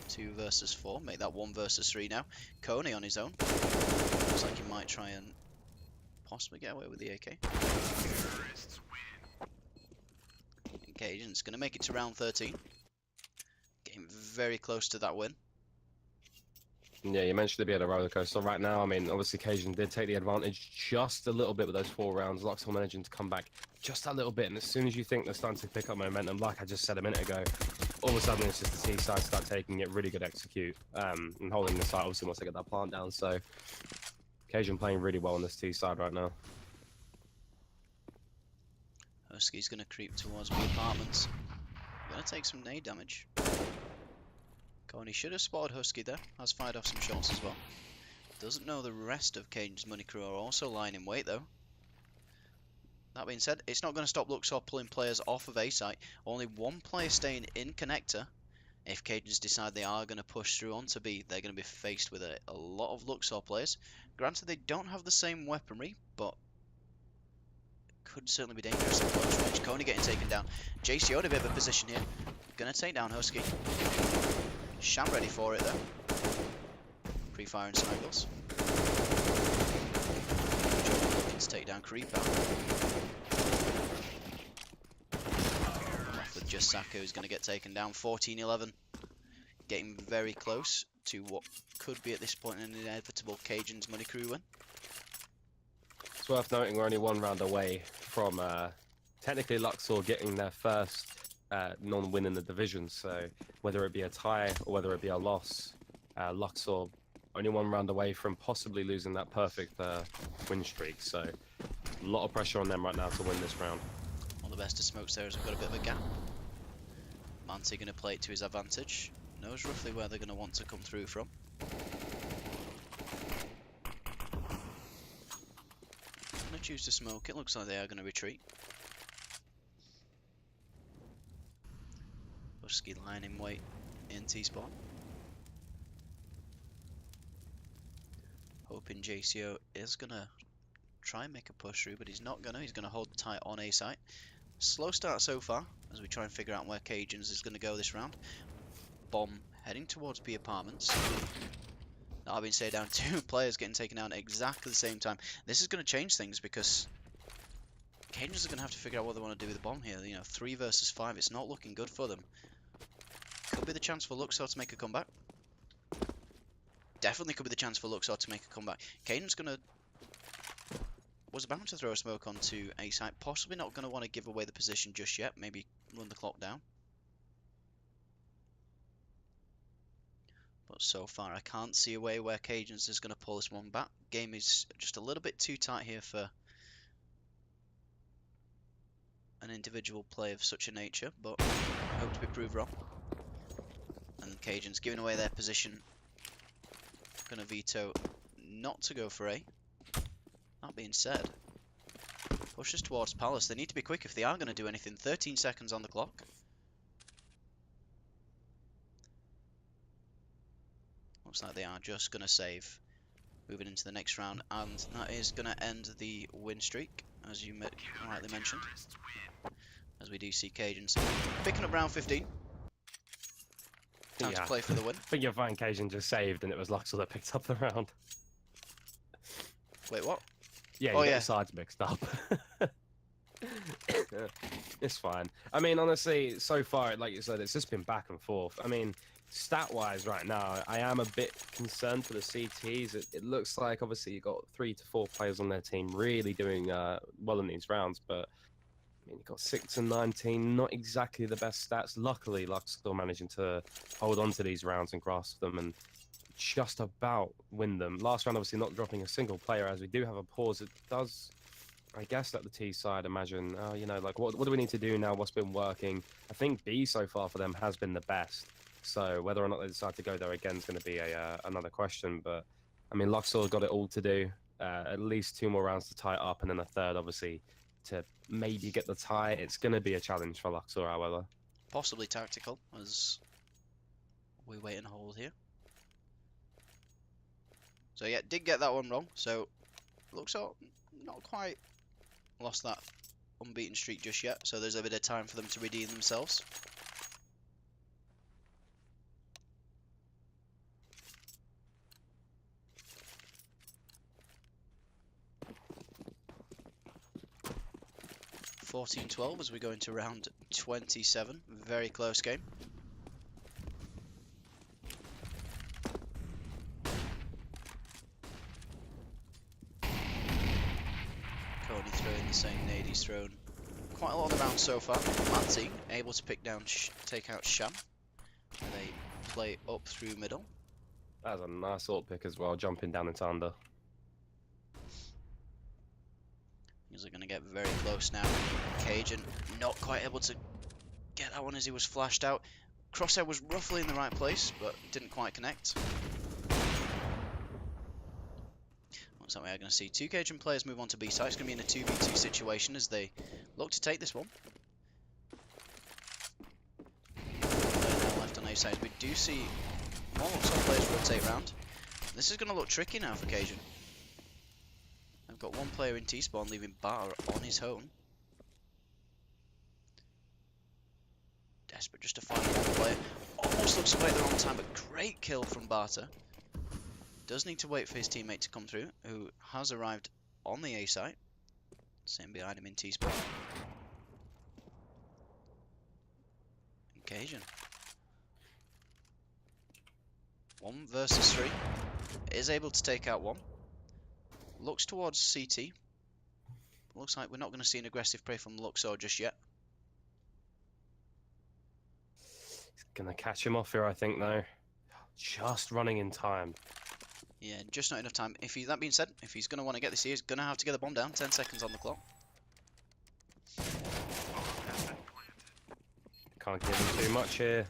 2 versus 4, make that 1 versus 3 now. Coney on his own. Looks like he might try and possibly get away with the AK. Cajun's going to make it to round 13. Getting very close to that win. Yeah, you mentioned to be at a roller coaster right now. I mean, obviously, Cajun did take the advantage just a little bit with those 4 rounds. Luxor managing to come back just a little bit, and as soon as you think they're starting to pick up momentum, like I just said a minute ago, all of a sudden it's just the T side start taking it, really good execute, and holding the site obviously once they get that plant down. So Cajun playing really well on this T side right now. Husky's going to creep towards the apartments. Going to take some nade damage. Coney should have spotted Husky there. Has fired off some shots as well. Doesn't know the rest of Cajun's money crew are also lying in wait though. That being said, it's not going to stop Luxor pulling players off of A site. Only 1 player staying in connector. If Cajuns decide they are going to push through onto B, they're going to be faced with a lot of Luxor players. Granted, they don't have the same weaponry, but could certainly be dangerous at close range. Coney getting taken down. JCO in a bit of a position here. Going to take down Husky. Sham ready for it though. Pre-firing some angles. Looking to take down Creeper. Left with just Saka, who's going to get taken down. 14-11. Getting very close to what could be at this point an inevitable Cajun's money crew win. It's worth noting we're only 1 round away from technically Luxor getting their first non-win in the division, so whether it be a tie or whether it be a loss, Luxor only 1 round away from possibly losing that perfect win streak. So A lot of pressure on them right now to win this round. One of the best of smokes there has got a bit of a gap. Manti going to play it to his advantage. Knows roughly where they're going to want to come through from. Going to choose to smoke. It looks like they are going to retreat. Husky lying in wait in T-spawn. Hoping JCO is going to try and make a push through, but he's not going to. He's going to hold tight on A site. Slow start so far as we try and figure out where Cajuns is going to go this round. Bomb heading towards B apartments. That being said, down 2 players getting taken out at exactly the same time. This is going to change things because Cajuns are going to have to figure out what they want to do with the bomb here. You know, 3 versus 5. It's not looking good for them. Could be the chance for Luxor to make a comeback. Definitely could be the chance for Luxor to make a comeback. Caden's going to... was about to throw a smoke onto A site. Possibly not going to want to give away the position just yet. Maybe run the clock down. But so far, I can't see a way where Cajuns is going to pull this one back. Game is just a little bit too tight here for an individual play of such a nature, but I hope to be proved wrong. And Cajuns giving away their position. Going to veto not to go for A. That being said, pushes towards Palace. They need to be quick if they are going to do anything. 13 seconds on the clock. Looks like they are just going to save. Moving into the next round, and that is going to end the win streak, as you rightly mentioned. As we do see Cajuns picking up round 15. Time to play for the win. I think you'll find Cajun just saved, and it was Luxor that picked up the round. Wait, what? Yeah, you got the sides mixed up. It's fine. I mean, honestly, so far, like you said, it's just been back and forth. I mean, stat-wise right now, I am a bit concerned for the CTs. It looks like, obviously, you've got 3 to 4 players on their team really doing well in these rounds, but I mean, you've got 6 and 19, not exactly the best stats. Luckily, Luxor managing to hold on to these rounds and grasp them and just about win them. Last round, obviously, not dropping a single player, as we do have a pause. It does, I guess, let the T side imagine, you know, like, what do we need to do now? What's been working? I think B so far for them has been the best. So whether or not they decide to go there again is going to be another question. But, I mean, Luxor got it all to do. At least 2 more rounds to tie it up, and then a third, obviously, to maybe get the tie. It's going to be a challenge for Luxor, however. Possibly tactical, as we wait and hold here. So yeah, did get that one wrong. So Luxor not quite lost that unbeaten streak just yet. So there's a bit of time for them to redeem themselves. (14-12) as we go into round 27. Very close game. Cody throwing the same nade he's thrown quite a lot of the rounds so far. Manti able to take out Sham. They play up through middle. That was a nice ult pick as well, jumping down into under. They're going to get very close now. Cajun not quite able to get that one as he was flashed out. Crosshair was roughly in the right place, but didn't quite connect. Looks like we are going to see 2 Cajun players move on to B side. It's going to be in a 2v2 situation as they look to take this one. Now left on A side. We do see more Luxor players rotate round. This is going to look tricky now for Cajun. I've got 1 player in T-spawn leaving Bar on his own. Desperate just to find 1 player. Almost looks away at the wrong time, but great kill from Barter. Does need to wait for his teammate to come through, who has arrived on the A site. Same behind him in T-spawn. Cajun. 1 versus 3. Is able to take out 1. Looks towards CT. Looks like we're not going to see an aggressive play from Luxor just yet. He's going to catch him off here, I think, though. Just running in time. Yeah, just not enough time. That being said, if he's going to want to get this here, he's going to have to get the bomb down. 10 seconds on the clock. Can't give him too much here.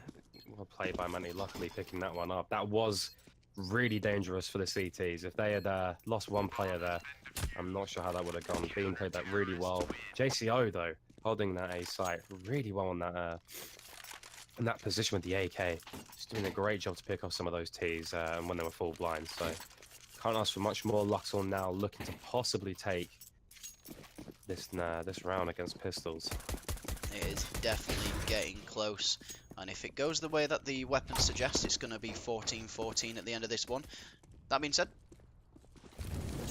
Well played by Manny, luckily picking that one up. That was really dangerous for the CTs. If they had lost one player there, I'm not sure how that would have gone. Bean played that really well. JCO, though, holding that A site really well in that position with the AK. Just doing a great job to pick off some of those Ts when they were full blind. So can't ask for much more. Luxor now looking to possibly take this round against Pistols. It is definitely getting close. And if it goes the way that the weapon suggests, it's going to be 14-14 at the end of this one. That being said,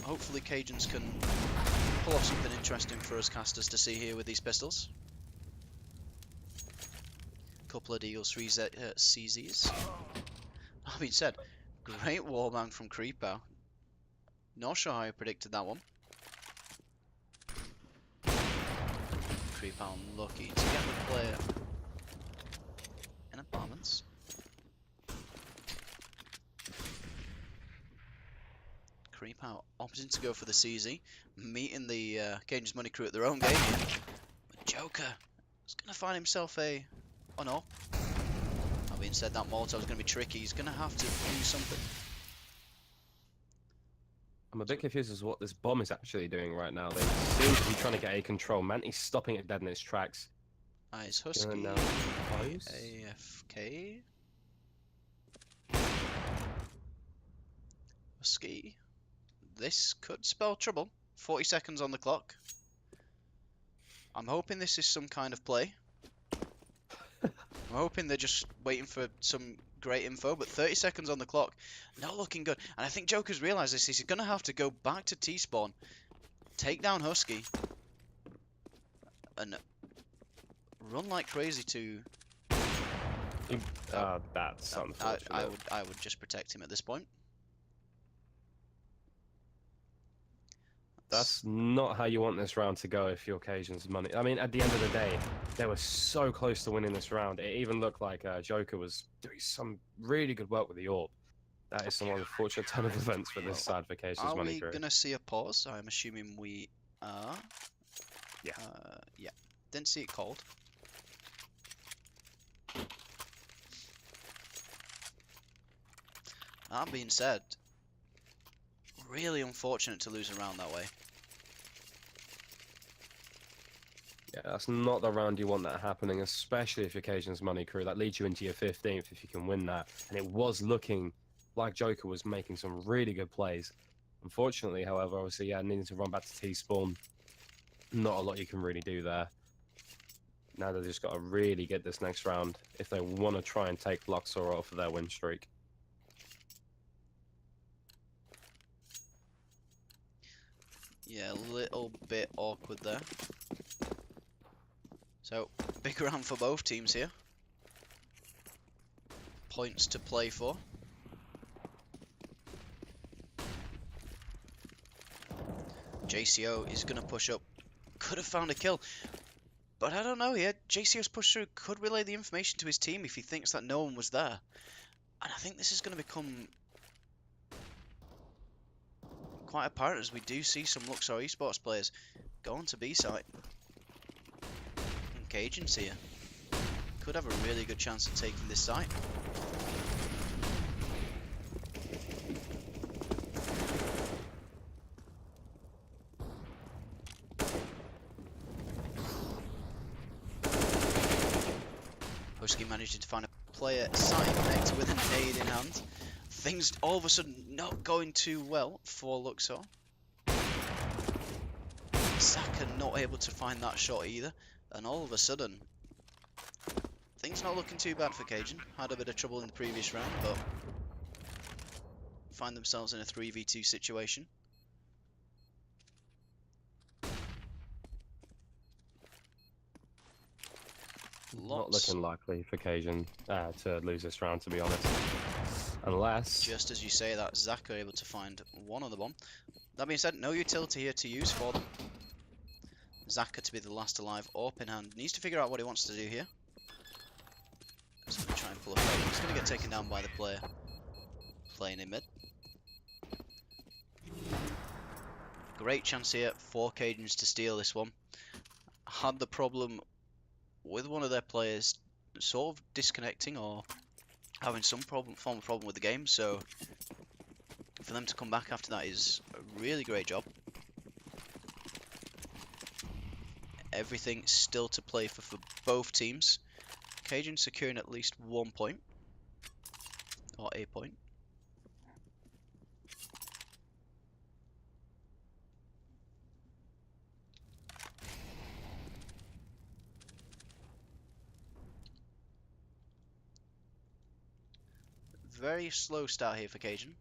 hopefully Cajuns can pull off something interesting for us casters to see here with these pistols. Couple of Deagles, 3 CZs. That being said, great wallbang from Creepow. Not sure how I predicted that one. Creepow lucky to get the player in apartments. Creepow opting to go for the CZ, meeting the Cajuns Money crew at their own game here. But Joker is going to find himself a... Oh no. That being said, that Molotov is going to be tricky. He's going to have to do something. I'm a bit confused as to what this bomb is actually doing right now. They seem to be trying to get a control. Manty's stopping it dead in its tracks. Is Husky AFK? Husky. This could spell trouble. 40 seconds on the clock. I'm hoping this is some kind of play. I'm hoping they're just waiting for some great info, but 30 seconds on the clock, not looking good. And I think Joker's realised this. He's going to have to go back to T-spawn, take down Husky, and run like crazy to... That's unfortunate. I would just protect him at this point. That's not how you want this round to go if you're Cajuns Money. I mean, at the end of the day, they were so close to winning this round. It even looked like Joker was doing some really good work with the AWP. That is some unfortunate turn of events for this side for Cajuns Money. Are we going to see a pause? I'm assuming we are. Yeah. Yeah. Didn't see it called. That being said, really unfortunate to lose a round that way. Yeah, that's not the round you want that happening, especially if you're Cajuns Money crew. That leads you into your 15th if you can win that. And it was looking like Joker was making some really good plays. Unfortunately, however, obviously, yeah, needing to run back to T-spawn. Not a lot you can really do there. Now they've just got to really get this next round if they want to try and take Luxor off of their win streak. Yeah, a little bit awkward there. So, big round for both teams here. Points to play for. JCO is going to push up. Could have found a kill. But I don't know here. JCO's push through could relay the information to his team if he thinks that no one was there. And I think this is going to become quite apparent as we do see some Luxor esports players going to B site. And Cajuns here could have a really good chance of taking this site. Husky managing to find a player site connected with a nade in hand. Things all of a sudden not going too well for Luxor. Saka not able to find that shot either. And all of a sudden, things not looking too bad for Cajun. Had a bit of trouble in the previous round, but find themselves in a 3v2 situation. Not looking likely for Cajun to lose this round, to be honest. Unless... Just as you say that, Zaka able to find one on the bomb. That being said, no utility here to use for them. Zaka to be the last alive, AWP in hand. Needs to figure out what he wants to do here. He's going to try and pull a fake. He's going to get taken down by the player playing in mid. Great chance here for Cajuns to steal this one. Had the problem with one of their players sort of disconnecting or having some form of problem with the game, so for them to come back after that is a really great job. Everything still to play for both teams. Cajun securing at least 1 point, or a point. Very slow start here for Cajun.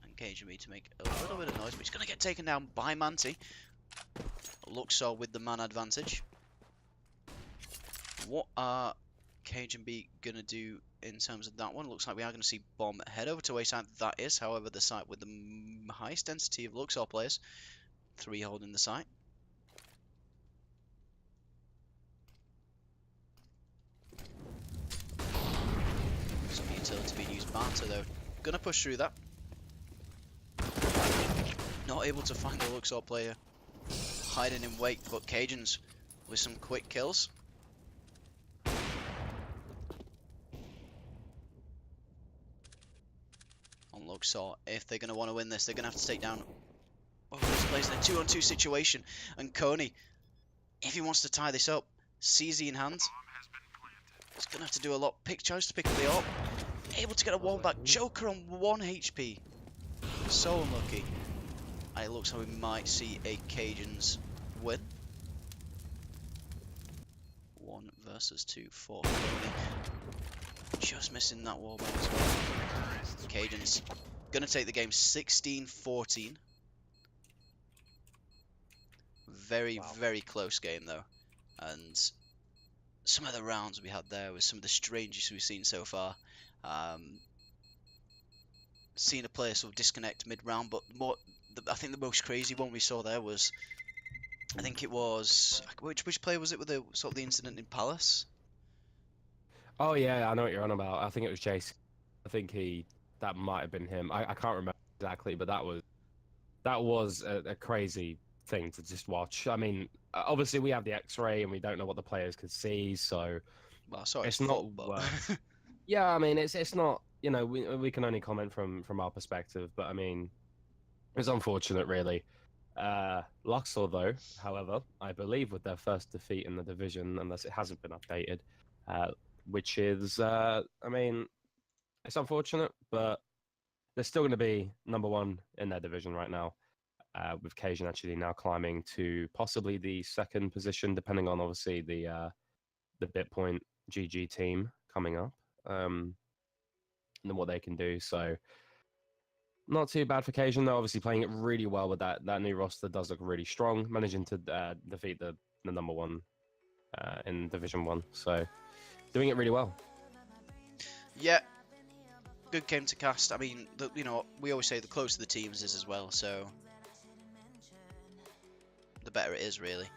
And Cajun need to make a little bit of noise, but he's going to get taken down by Manti. Luxor with the man advantage. What are Cajun B going to do in terms of that one? Looks like we are going to see Bomb head over to A side. That is, however, the site with the highest density of Luxor players. 3 holding the site. Some utility being used. Barter though, gonna push through that. Not able to find the Luxor player hiding in wait, but Cajuns with some quick kills. On Luxor, if they're gonna want to win this, they're gonna have to take down this player's in a 2-on-2 situation, and Coney, if he wants to tie this up, CZ in hand. He's going to have to do a lot. Tries to pick up the AWP. Able to get a wall back. Joker on 1 HP. So unlucky. And it looks like we might see a Cajuns win. 1 versus 2 for Coney. Just missing that wall back as well. Cajuns going to take the game 16-14. Very, very close game though. And some of the rounds we had there was some of the strangest we've seen so far. Seeing a player sort of disconnect mid-round, but I think the most crazy one we saw there was, I think it was, which player was it with the sort of the incident in Palace? Oh yeah, I know what you're on about. I think it was Jace. I think that might have been him. I can't remember exactly, but that was a crazy thing to just watch. I mean, obviously we have the X-ray and we don't know what the players could see, so Well, sorry, it's not worth. Yeah, I mean, it's not. You know, we can only comment from our perspective, but I mean, it's unfortunate, really. Luxor, though, however, I believe with their first defeat in the division, unless it hasn't been updated, which is, I mean, it's unfortunate, but they're still going to be #1 in their division right now. With Cajun actually now climbing to possibly the 2nd position, depending on obviously the BitPoint GG team coming up, and what they can do. So not too bad for Cajun. They're obviously playing it really well with that new roster. Does look really strong, managing to defeat the #1 in Division 1. So doing it really well. Yeah, good game to cast. I mean, you know, we always say the closer the teams is as well, so the better it is, really,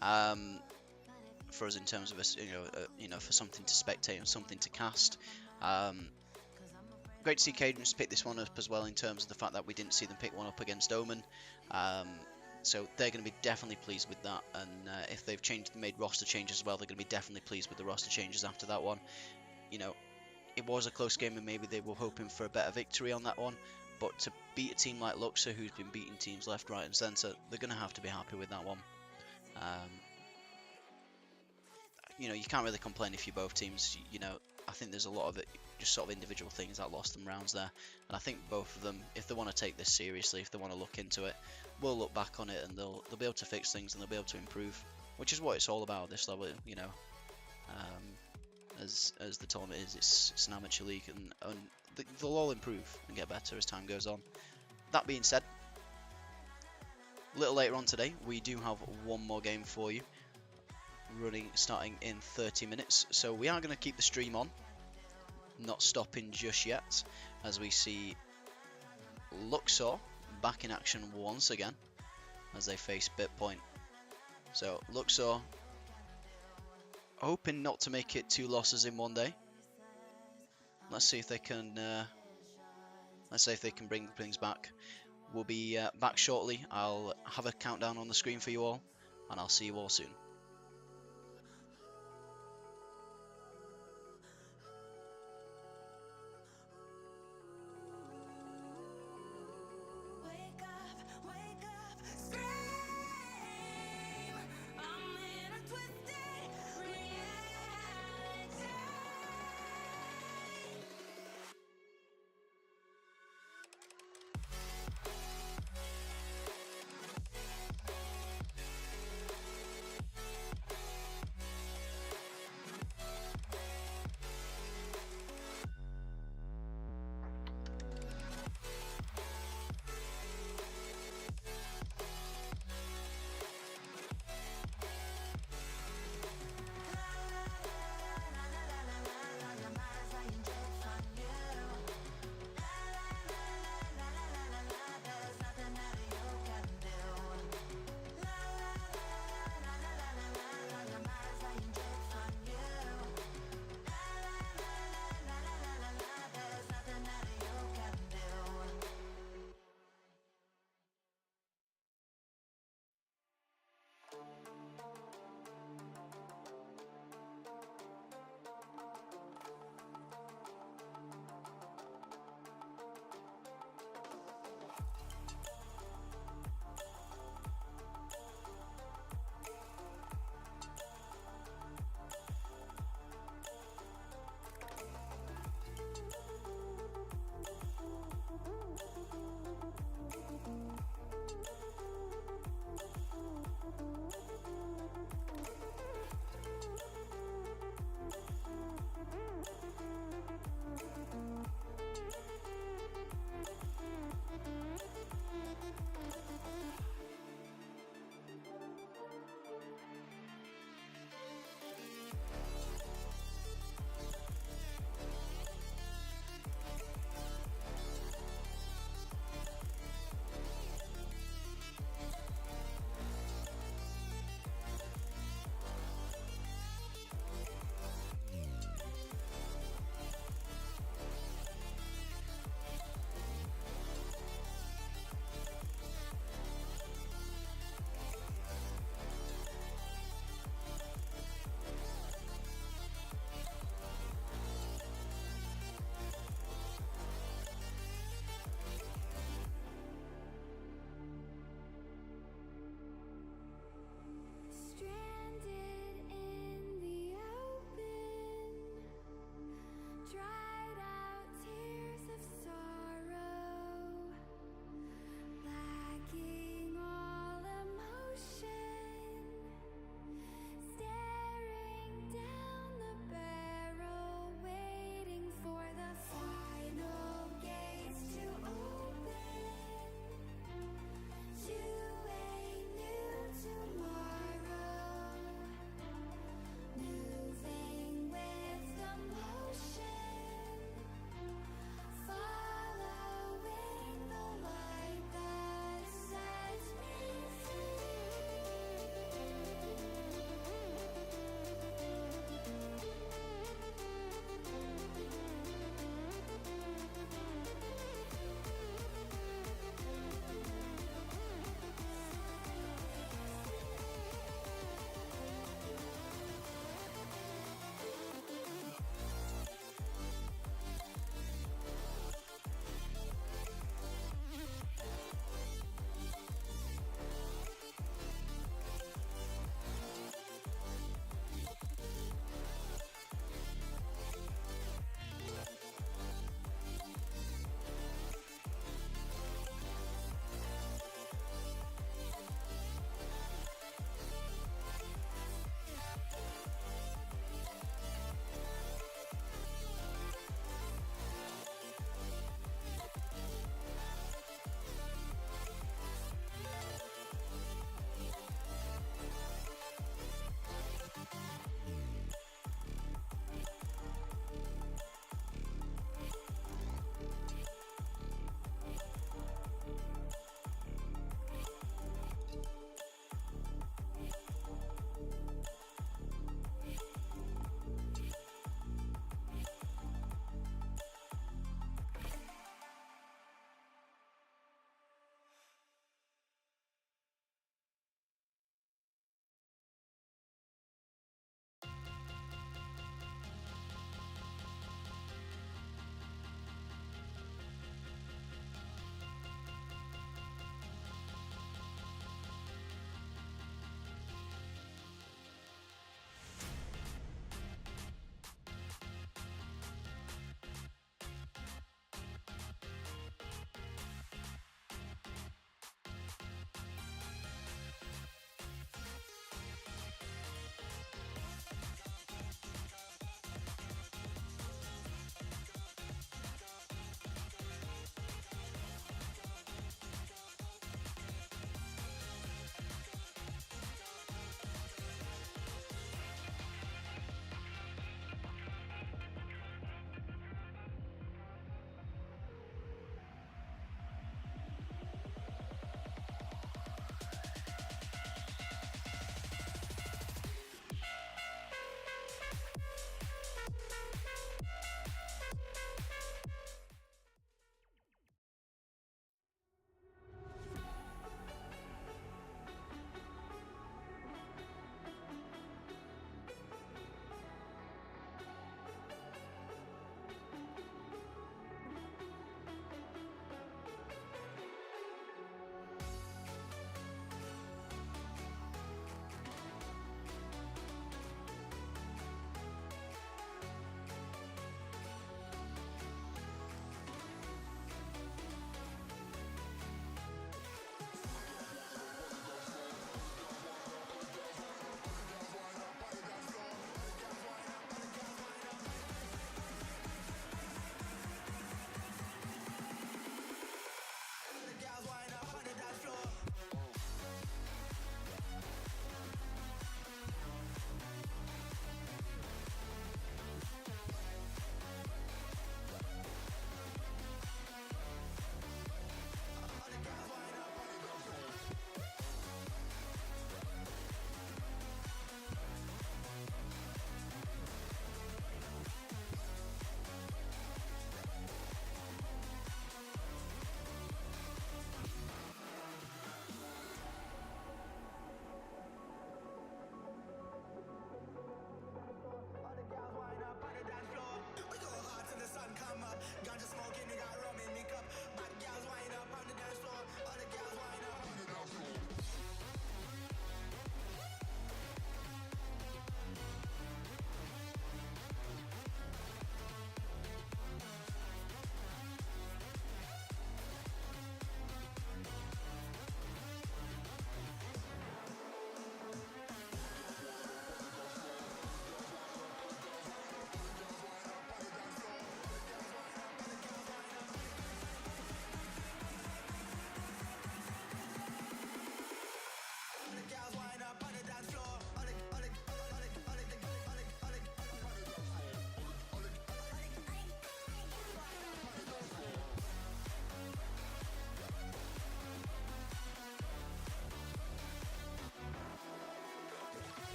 for us in terms of us, you know, for something to spectate and something to cast. Great to see Cajuns pick this one up as well, in terms of the fact that we didn't see them pick one up against Omen. So they're going to be definitely pleased with that, and if they've made roster changes as well, they're going to be definitely pleased with the roster changes after that one. You know, it was a close game and maybe they were hoping for a better victory on that one, but to beat a team like Luxor, who's been beating teams left, right and centre, they're going to have to be happy with that one. You know, you can't really complain if you're both teams. You know, I think there's a lot of it, just sort of individual things that lost them rounds there, and I think both of them, if they want to take this seriously, if they want to look into it, will look back on it and they'll be able to fix things and they'll be able to improve, which is what it's all about at this level. You know, as the tournament is, it's an amateur league, and they'll all improve and get better as time goes on. That being said, a little later on today, we do have one more game for you, starting in 30 minutes. So we are going to keep the stream on, not stopping just yet, as we see Luxor back in action once again as they face BitPoint. So Luxor hoping not to make it 2 losses in one day. Let's see if they can Let's see if they can bring things back. We'll be back shortly. I'll have a countdown on the screen for you all, and I'll see you all soon.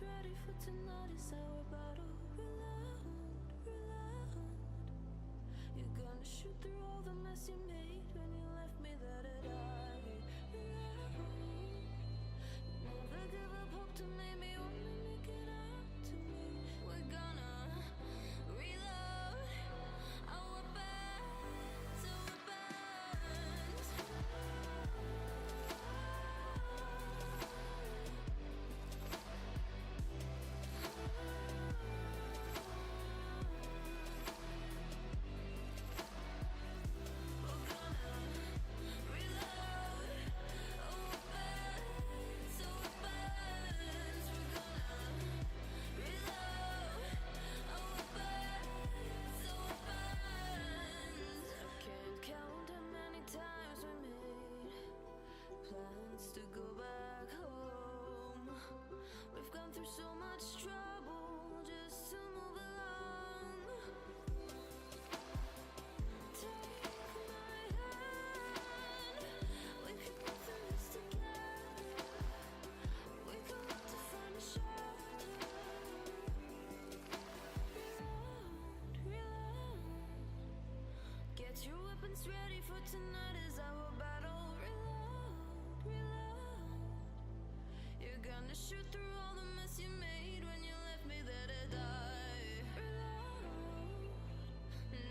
Ready for tonight is our battle. Reload, reload. You're gonna shoot through all the mess you made when you left me there to die. Reload. Never give up hope to make me wanna make it out to me. We're gonna reload our weapons, our weapons. To go back home, we've gone through so much trouble just to move along. Take my hand, we can go through this together. We can look to find a shelter. Reload, reload. Get your weapons ready for tonight is our battle. You're gonna shoot through all the mess you made when you left me there to die. Reload.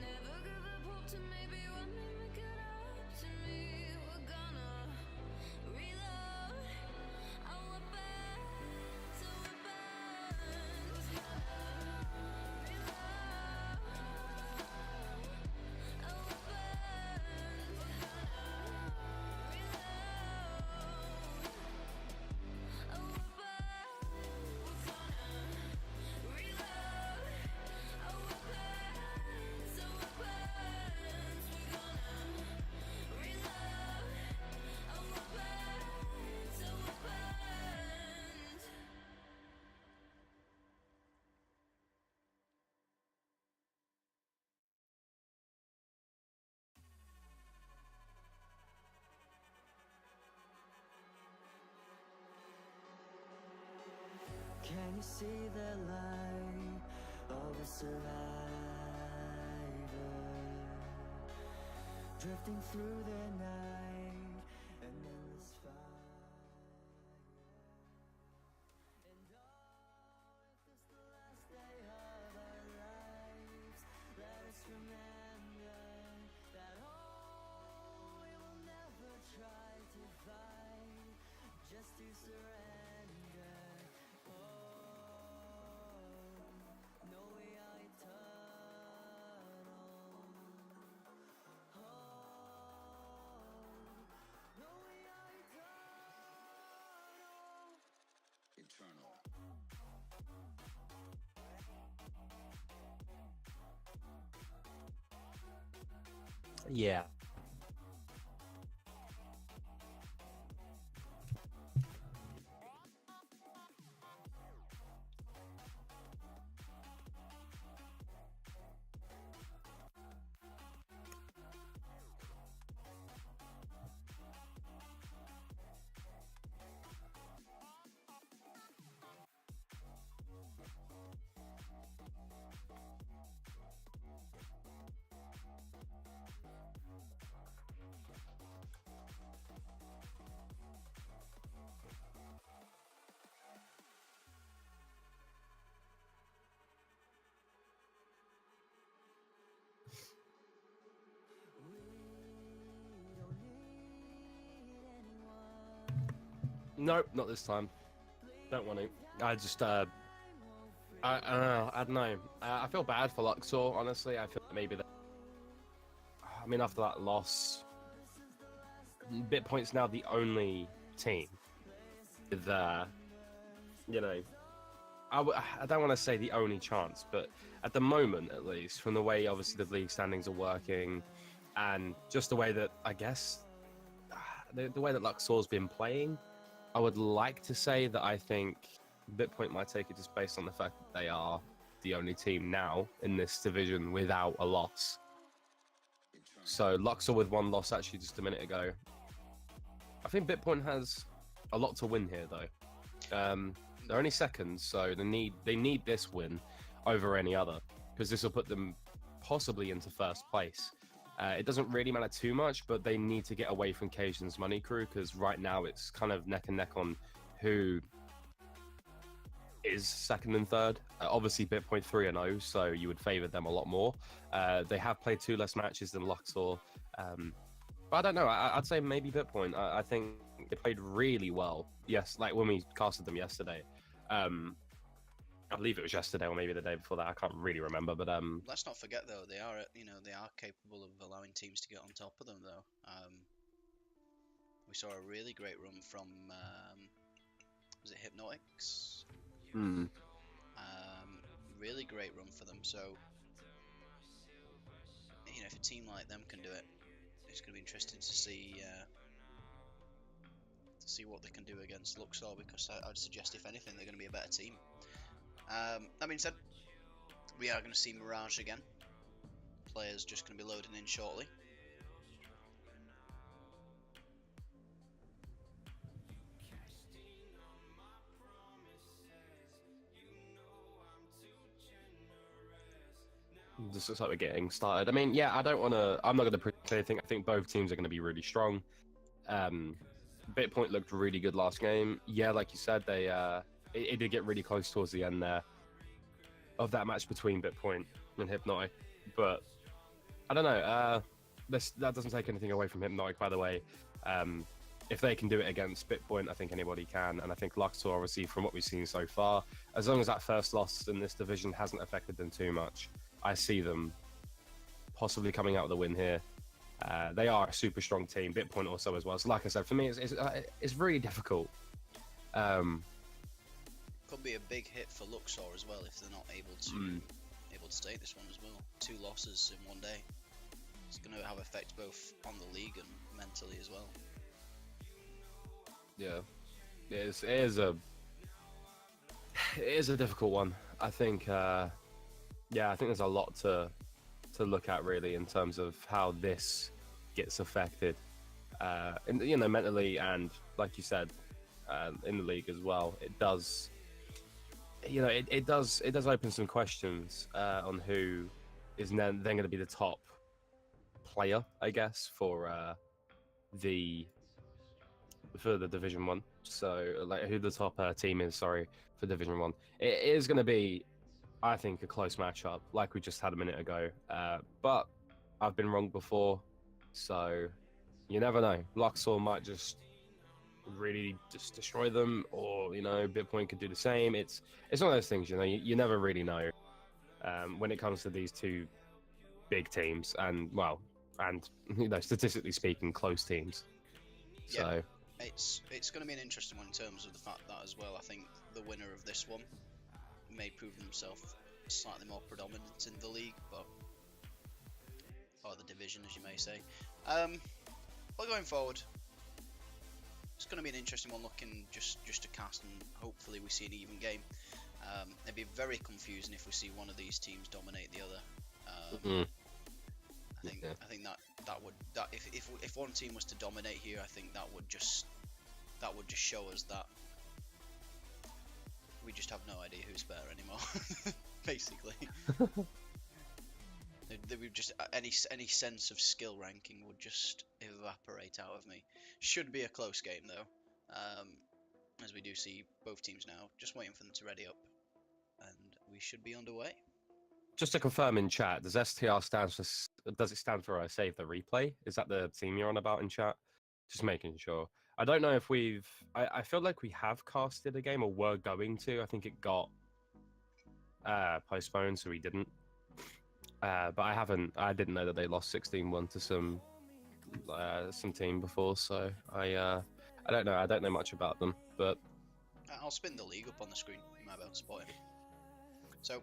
Never give up hope to maybe one day make it up to me. We're gonna reload our weapons, our weapons. We're gonna reload our weapons. We're gonna reload. Can you see the light of a survivor drifting through the night and endless fire? And if this the last day of our lives, let us remember that we will never try to fight just to surrender. Yeah. Nope, not this time. Don't want to. I just, I don't know. I don't know. I feel bad for Luxor, honestly. I feel like maybe that. I mean, after that loss, BitPoint's now the only team with, you know, I don't want to say the only chance, but at the moment, at least, from the way obviously the league standings are working, and just the way that I guess the way that Luxor's been playing, I would like to say that I think Bitpoint might take it just based on the fact that they are the only team now in this division without a loss. So Luxor with one loss actually just a minute ago. I think Bitpoint has a lot to win here though. They're only seconds, so they need this win over any other, because this will put them possibly into first place. It doesn't really matter too much, but they need to get away from Cajun's money crew, because right now it's kind of neck and neck on who is second and third. Obviously Bitpoint 3-0, so you would favor them a lot more. They have played 2 less matches than Luxor. But I don't know. I'd say maybe Bitpoint. I think they played really well. Yes, like when we casted them yesterday. I believe it was yesterday or maybe the day before that. I can't really remember. But let's not forget though, they are they are capable of allowing teams to get on top of them though. We saw a really great run from was it Hypnotics? Really great run for them. So if a team like them can do it, it's going to be interesting to see what they can do against Luxor, because I'd suggest if anything they're going to be a better team. That being said, we are going to see Mirage again. Players just going to be loading in shortly. This looks like we're getting started. I mean, yeah, I'm not going to predict anything. I think both teams are going to be really strong. Bitpoint looked really good last game. Yeah, like you said, it did get really close towards the end there of that match between Bitpoint and Hypnotic. But I don't know. That doesn't take anything away from Hypnotic, by the way. If they can do it against Bitpoint, I think anybody can. And I think Luxor, obviously, from what we've seen so far, as long as that first loss in this division hasn't affected them too much, I see them possibly coming out with a win here. They are a super strong team. Bitpoint also as well. So, like I said, for me, it's really difficult. Could be a big hit for Luxor as well if they're not able to take this one as well. 2 losses in one day. It's going to have effect both on the league and mentally as well. Yeah, it is a difficult one. I think. I think there's a lot to look at really in terms of how this gets affected, mentally, and like you said, in the league as well. It does, it does open some questions on who is then going to be the top player, I guess, for the Division 1. So, like, who the top team is, for Division 1. It is going to be, I think, a close matchup, like we just had a minute ago. But I've been wrong before, so you never know. Luxor might just really just destroy them, or Bitpoint could do the same. It's one of those things, you never really know when it comes to these two big teams, and statistically speaking, close teams. Yeah. So it's going to be an interesting one in terms of the fact that as well, I think the winner of this one may prove themselves slightly more predominant in the league, or the division, as you may say. But going forward, it's going to be an interesting one looking just to cast, and hopefully we see an even game. It'd be very confusing if we see one of these teams dominate the other. I think that if one team was to dominate here, I think that would just show us that we just have no idea who's better anymore. Basically, they would just any sense of skill ranking would just evaporate out of me. Should be a close game though, as we do see both teams now just waiting for them to ready up, and we should be underway. Just to confirm in chat, does STR stand for Save the Replay? Is that the team you're on about in chat? Just making sure. I don't know if I feel like we have casted a game, or were going to. I think it got postponed, so we didn't. But I didn't know that they lost 16-1 to some team before, so I don't know. I don't know much about them, but I'll spin the league up on the screen. You might be able to spot it. So,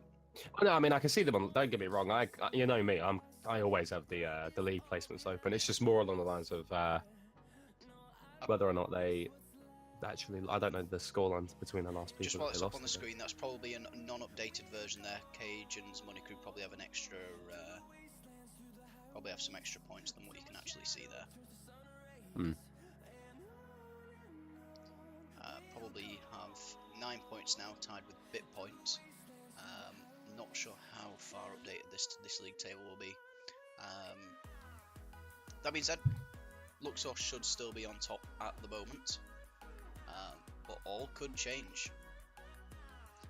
Oh, no, I mean I can see them on. Don't get me wrong. You know me. I always have the league placements open. It's just more along the lines of whether or not they actually. I don't know the scorelines between the last people. just while that it's they up lost on the to. screen, that's probably a non-updated version there. Cajuns Money Crew probably have an extra, probably have some extra points than what you can actually see there. Hmm. Probably have 9 points now, tied with Bitpoint. Not sure how far updated this league table will be. That being said, Luxor should still be on top at the moment, but all could change,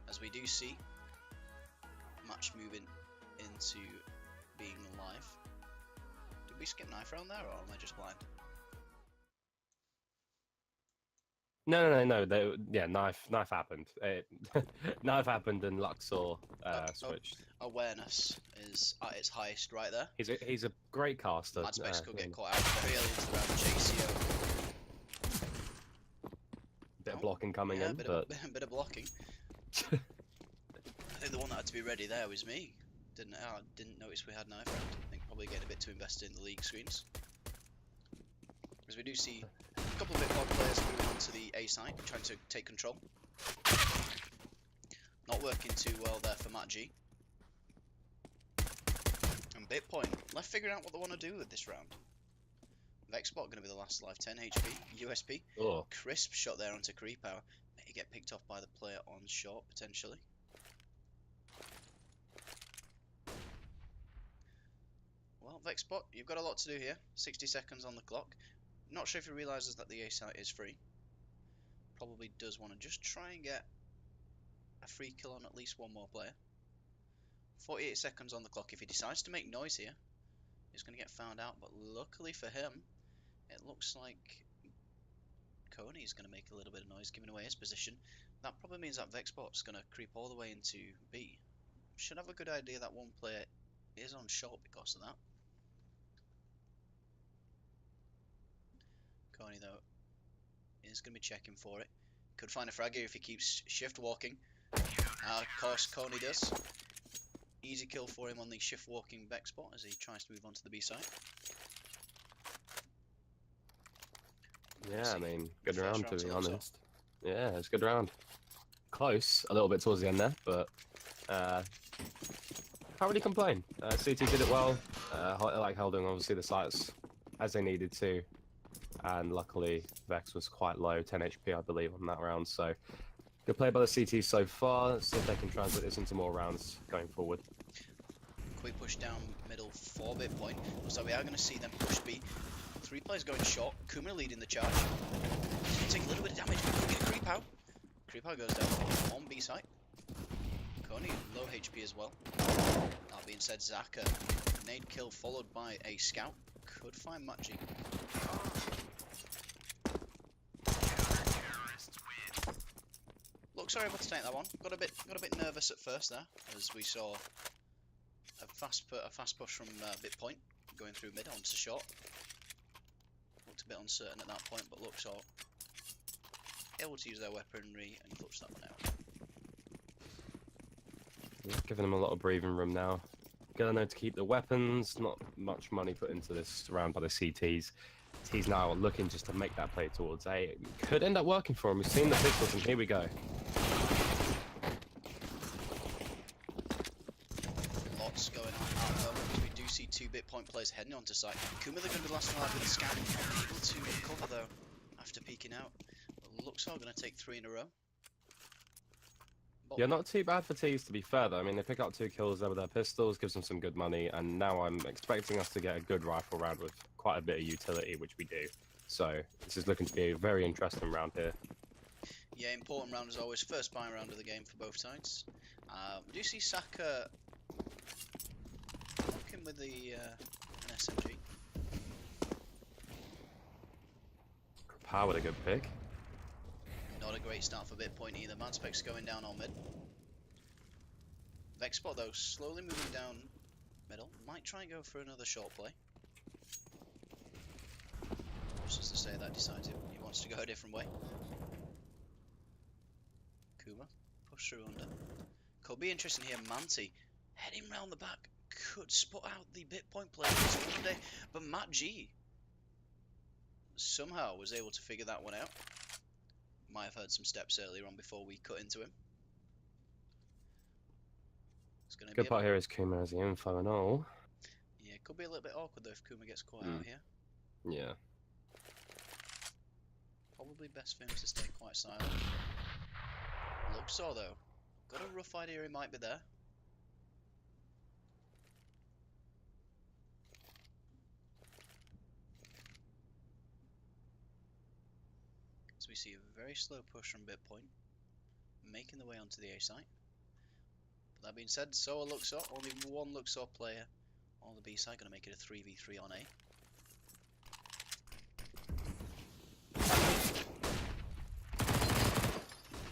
as we do see match moving into being live. Did we skip knife round there, or am I just blind? No. Knife happened. Knife happened and Luxor switched. Awareness is at its highest right there. He's a great caster. Mad Specs could get caught out very early into the round. JCO. Bit of blocking coming in, bit but of blocking. I think the one that had to be ready there was me. Didn't notice we had knife round. I think probably getting a bit too invested in the league screens. As we do see a couple of Bitcoin players moving on to the A side, trying to take control. Not working too well there for Matt G. And Bitpoint left figuring out what they want to do with this round. Vexbot going to be the last life, 10 HP, USP. oh, Crisp shot there onto Creepow. May get picked off by the player on short, potentially. Well, Vexbot, you've got a lot to do here. 60 seconds on the clock. Not sure if he realises that the A site is free. Probably does want to just try and get a free kill on at least one more player. 48 seconds on the clock. If he decides to make noise here, he's going to get found out. But luckily for him, it looks like Coney is going to make a little bit of noise, giving away his position. That probably means that Vexbot's going to creep all the way into B. Should have a good idea that one player is on short because of that. Coney, though, is going to be checking for it. Could find a frag here if he keeps shift walking. Of course, Coney does. Easy kill for him on the shift walking Vexbot as he tries to move on to the B side. yeah. I mean, good First round round to be to Luxor. honest. Yeah, it's a good round. Close, a little bit towards the end there, but can't really complain. CT did it well. Like holding obviously the sites as they needed to, and luckily Vex was quite low, 10 HP I believe on that round. So good play by the CT so far. See if they can translate this into more rounds going forward. Quick push down middle for Bitpoint. So we are going to see them push B. 3 players going short. Kuma leading the charge. He's going to take a little bit of damage, but could get a Creepow. Creepow goes down on B site. Coney low HP as well. That being said, Zaka nade kill followed by a scout. Could find Matchy. Luxor able to take that one. Got a bit nervous at first there, as we saw a fast push from Bitpoint going through mid onto short. Looked a bit uncertain at that point, but Luxor able to use their weaponry and clutch that one out. Yeah, giving them a lot of breathing room now. Gonna know to keep the weapons. Not much money put into this round by the CTs. He's now looking just to make that play towards A. It could end up working for him. We've seen the pistols, and here we go. Lots going on at the moment, because we do see 2 Bitpoint players heading onto site. Kuma, they're going to be the last alive with a scout. Able to recover though after peeking out. Luxor going to take 3 in a row. Yeah, not too bad for Tees to be fair though. I mean, they pick up 2 kills there with their pistols, gives them some good money, and now I'm expecting us to get a good rifle round with quite a bit of utility, which we do. So this is looking to be a very interesting round here. Yeah, important round as always. First buying round of the game for both sides. We do see Saka working with the an SMG. Power with a good pick. Not a great start for Bitpoint either. Madspec's going down on mid. Vexbot though, slowly moving down middle. Might try and go for another short play. Just as to say that decides he wants to go a different way. push through under. Could be interesting here. Manti heading round the back could spot out the bit point player one day, but Matt G somehow was able to figure that one out. Might have heard some steps earlier on before we cut into him. It's gonna Good be part here is Kuma has the info and all. yeah, it could be a little bit awkward though if Kuma gets caught out here. Yeah. Probably best for him to stay quite silent. Luxor though, got a rough idea he might be there. So we see a very slow push from Bitpoint, making the way onto the A site. But that being said, so are Luxor. Only one Luxor player on the B side, going to make it a 3v3 on A.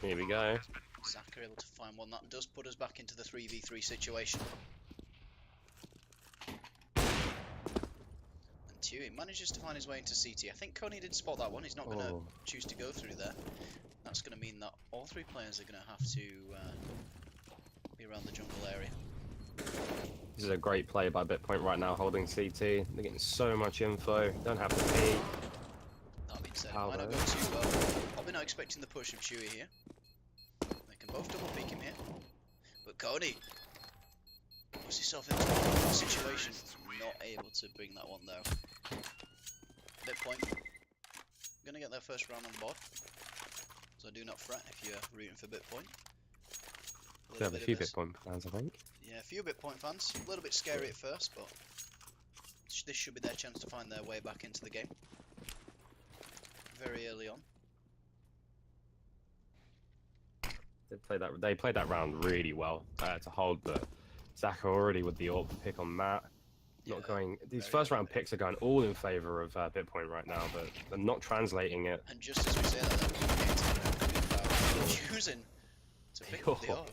Here we go. Zaka able to find one. That does put us back into the 3v3 situation. And Tui manages to find his way into CT. I think Coney did spot that one. He's not going to choose to go through there. That's going to mean that all three players are going to have to be around the jungle area. This is a great play by Bitpoint right now, holding CT. They're getting so much info. Don't have to peek. That being said, it might not go too well. Probably not expecting the push of Chewy here. They can both double peek him here. But Cody puts himself into a situation. Not able to bring that one though. Bitpoint gonna get their first round on the board. So do not fret if you're rooting for Bitpoint. We have a few Bitpoint fans, I think. Yeah, a few Bitpoint fans. A little bit scary at first, but this should be their chance to find their way back into the game. Very early on. They played that round really well to hold, but Zaka already with the AWP pick on Matt. Not going. These first round picks are going all in favor of Bitpoint right now, but they're not translating it. And just as we say that, they're choosing to pick up the AWP.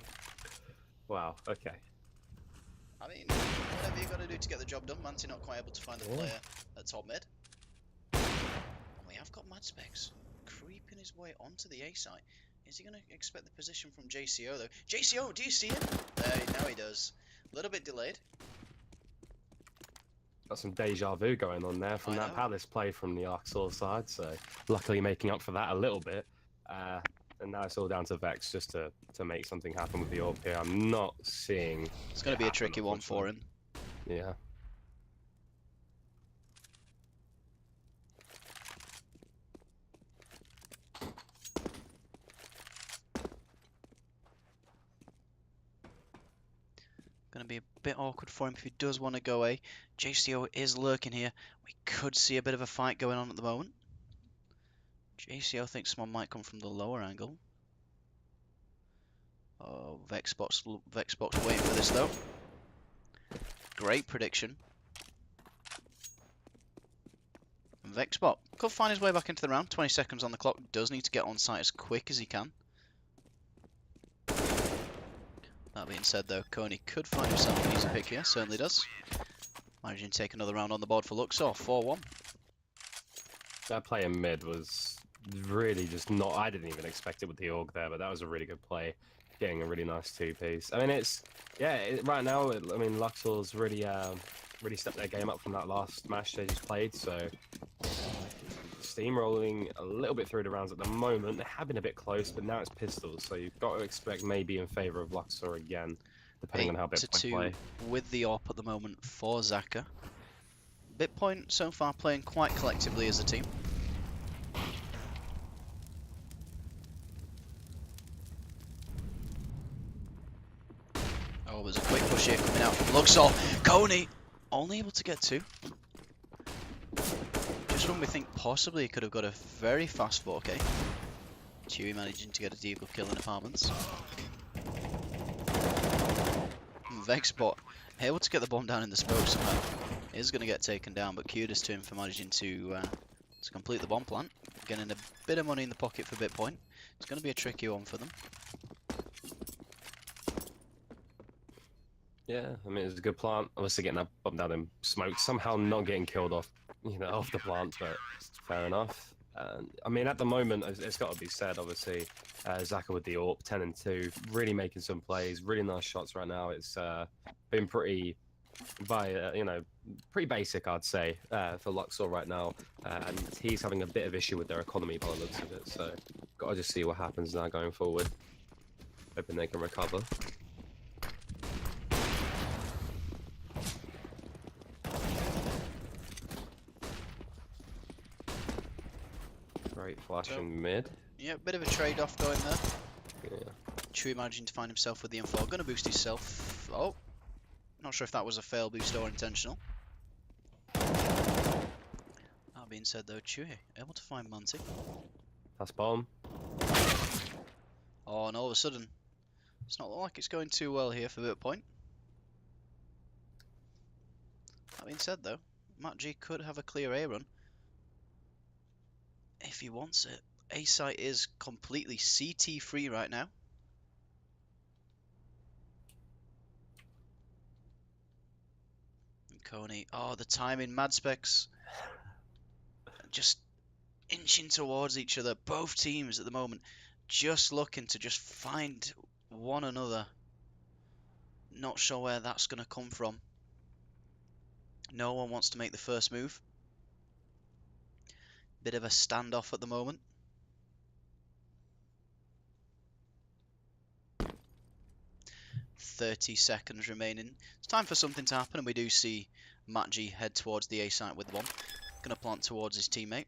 Wow. Okay. I mean, whatever you got to do to get the job done. Manti not quite able to find the player at top mid. And we have got Mad Specs creeping his way onto the A site. Is he going to expect the position from JCO though? JCO, do you see him? There, now he does. A little bit delayed. Got some deja vu going on there from that Palace play from the Luxor side, so luckily making up for that a little bit. And now it's all down to Vex just to make something happen with the AWP here. I'm not seeing... It's going to be a tricky one for him. Yeah. Going to be a bit awkward for him if he does want to go A. JCO is lurking here. We could see a bit of a fight going on at the moment. JCO thinks someone might come from the lower angle. Oh, Vexbox waiting for this though. Great prediction. And Vexbot could find his way back into the round. 20 seconds on the clock. Does need to get on site as quick as he can. That being said though, Coney could find himself an easy pick here. Certainly does. Managing to take another round on the board for Luxor. 4-1. That play in mid was really just not... I didn't even expect it with the AUG there, but that was a really good play. Getting a really nice two-piece. I mean, it's... Yeah, right now, I mean, Luxor's really stepped their game up from that last match they just played, so... Steamrolling a little bit through the rounds at the moment. They have been a bit close, but now it's pistols, so you've got to expect maybe in favour of Luxor again, depending on how Bitpoint play. With the AWP at the moment for Zaka. Bitpoint so far playing quite collectively as a team. Oh, there's a quick push here coming out from Luxor. Coney only able to get two. Just when we think possibly he could have got a very fast 4K. Chewy managing to get a deagle kill in apartments. Vexbot able to get the bomb down in the smoke somehow. Is going to get taken down, but kudos to him for managing to complete the bomb plant. Getting a bit of money in the pocket for Bitpoint. It's going to be a tricky one for them. Yeah, I mean, it's a good plant. Obviously getting that bomb down in smoke. Somehow not getting killed off, off the plant, but fair enough. I mean, at the moment, it's got to be said, obviously, Zaka with the AWP, 10 and 2, really making some plays, really nice shots right now. It's been pretty, pretty basic, I'd say, for Luxor right now. And he's having a bit of issue with their economy by the looks of it. So, got to just see what happens now going forward. Hoping they can recover. Great flashing mid. Yeah, bit of a trade-off going there. Yeah. Chewy managing to find himself with the info. Gonna boost himself. Oh, not sure if that was a fail boost or intentional. That being said though, Chewy able to find Monty. That's bomb. Oh, and all of a sudden, it's not like it's going too well here for Bit Point. That being said though, Matt G could have a clear A run if he wants it. A site is completely CT free right now. And Coney, oh, the timing, Mad Specs just inching towards each other. Both teams at the moment just looking to just find one another. Not sure where that's going to come from. No one wants to make the first move. Bit of a standoff at the moment. .30 seconds remaining. It's time for something to happen, and we do see Matt G head towards the A site with one. Gonna plant towards his teammate.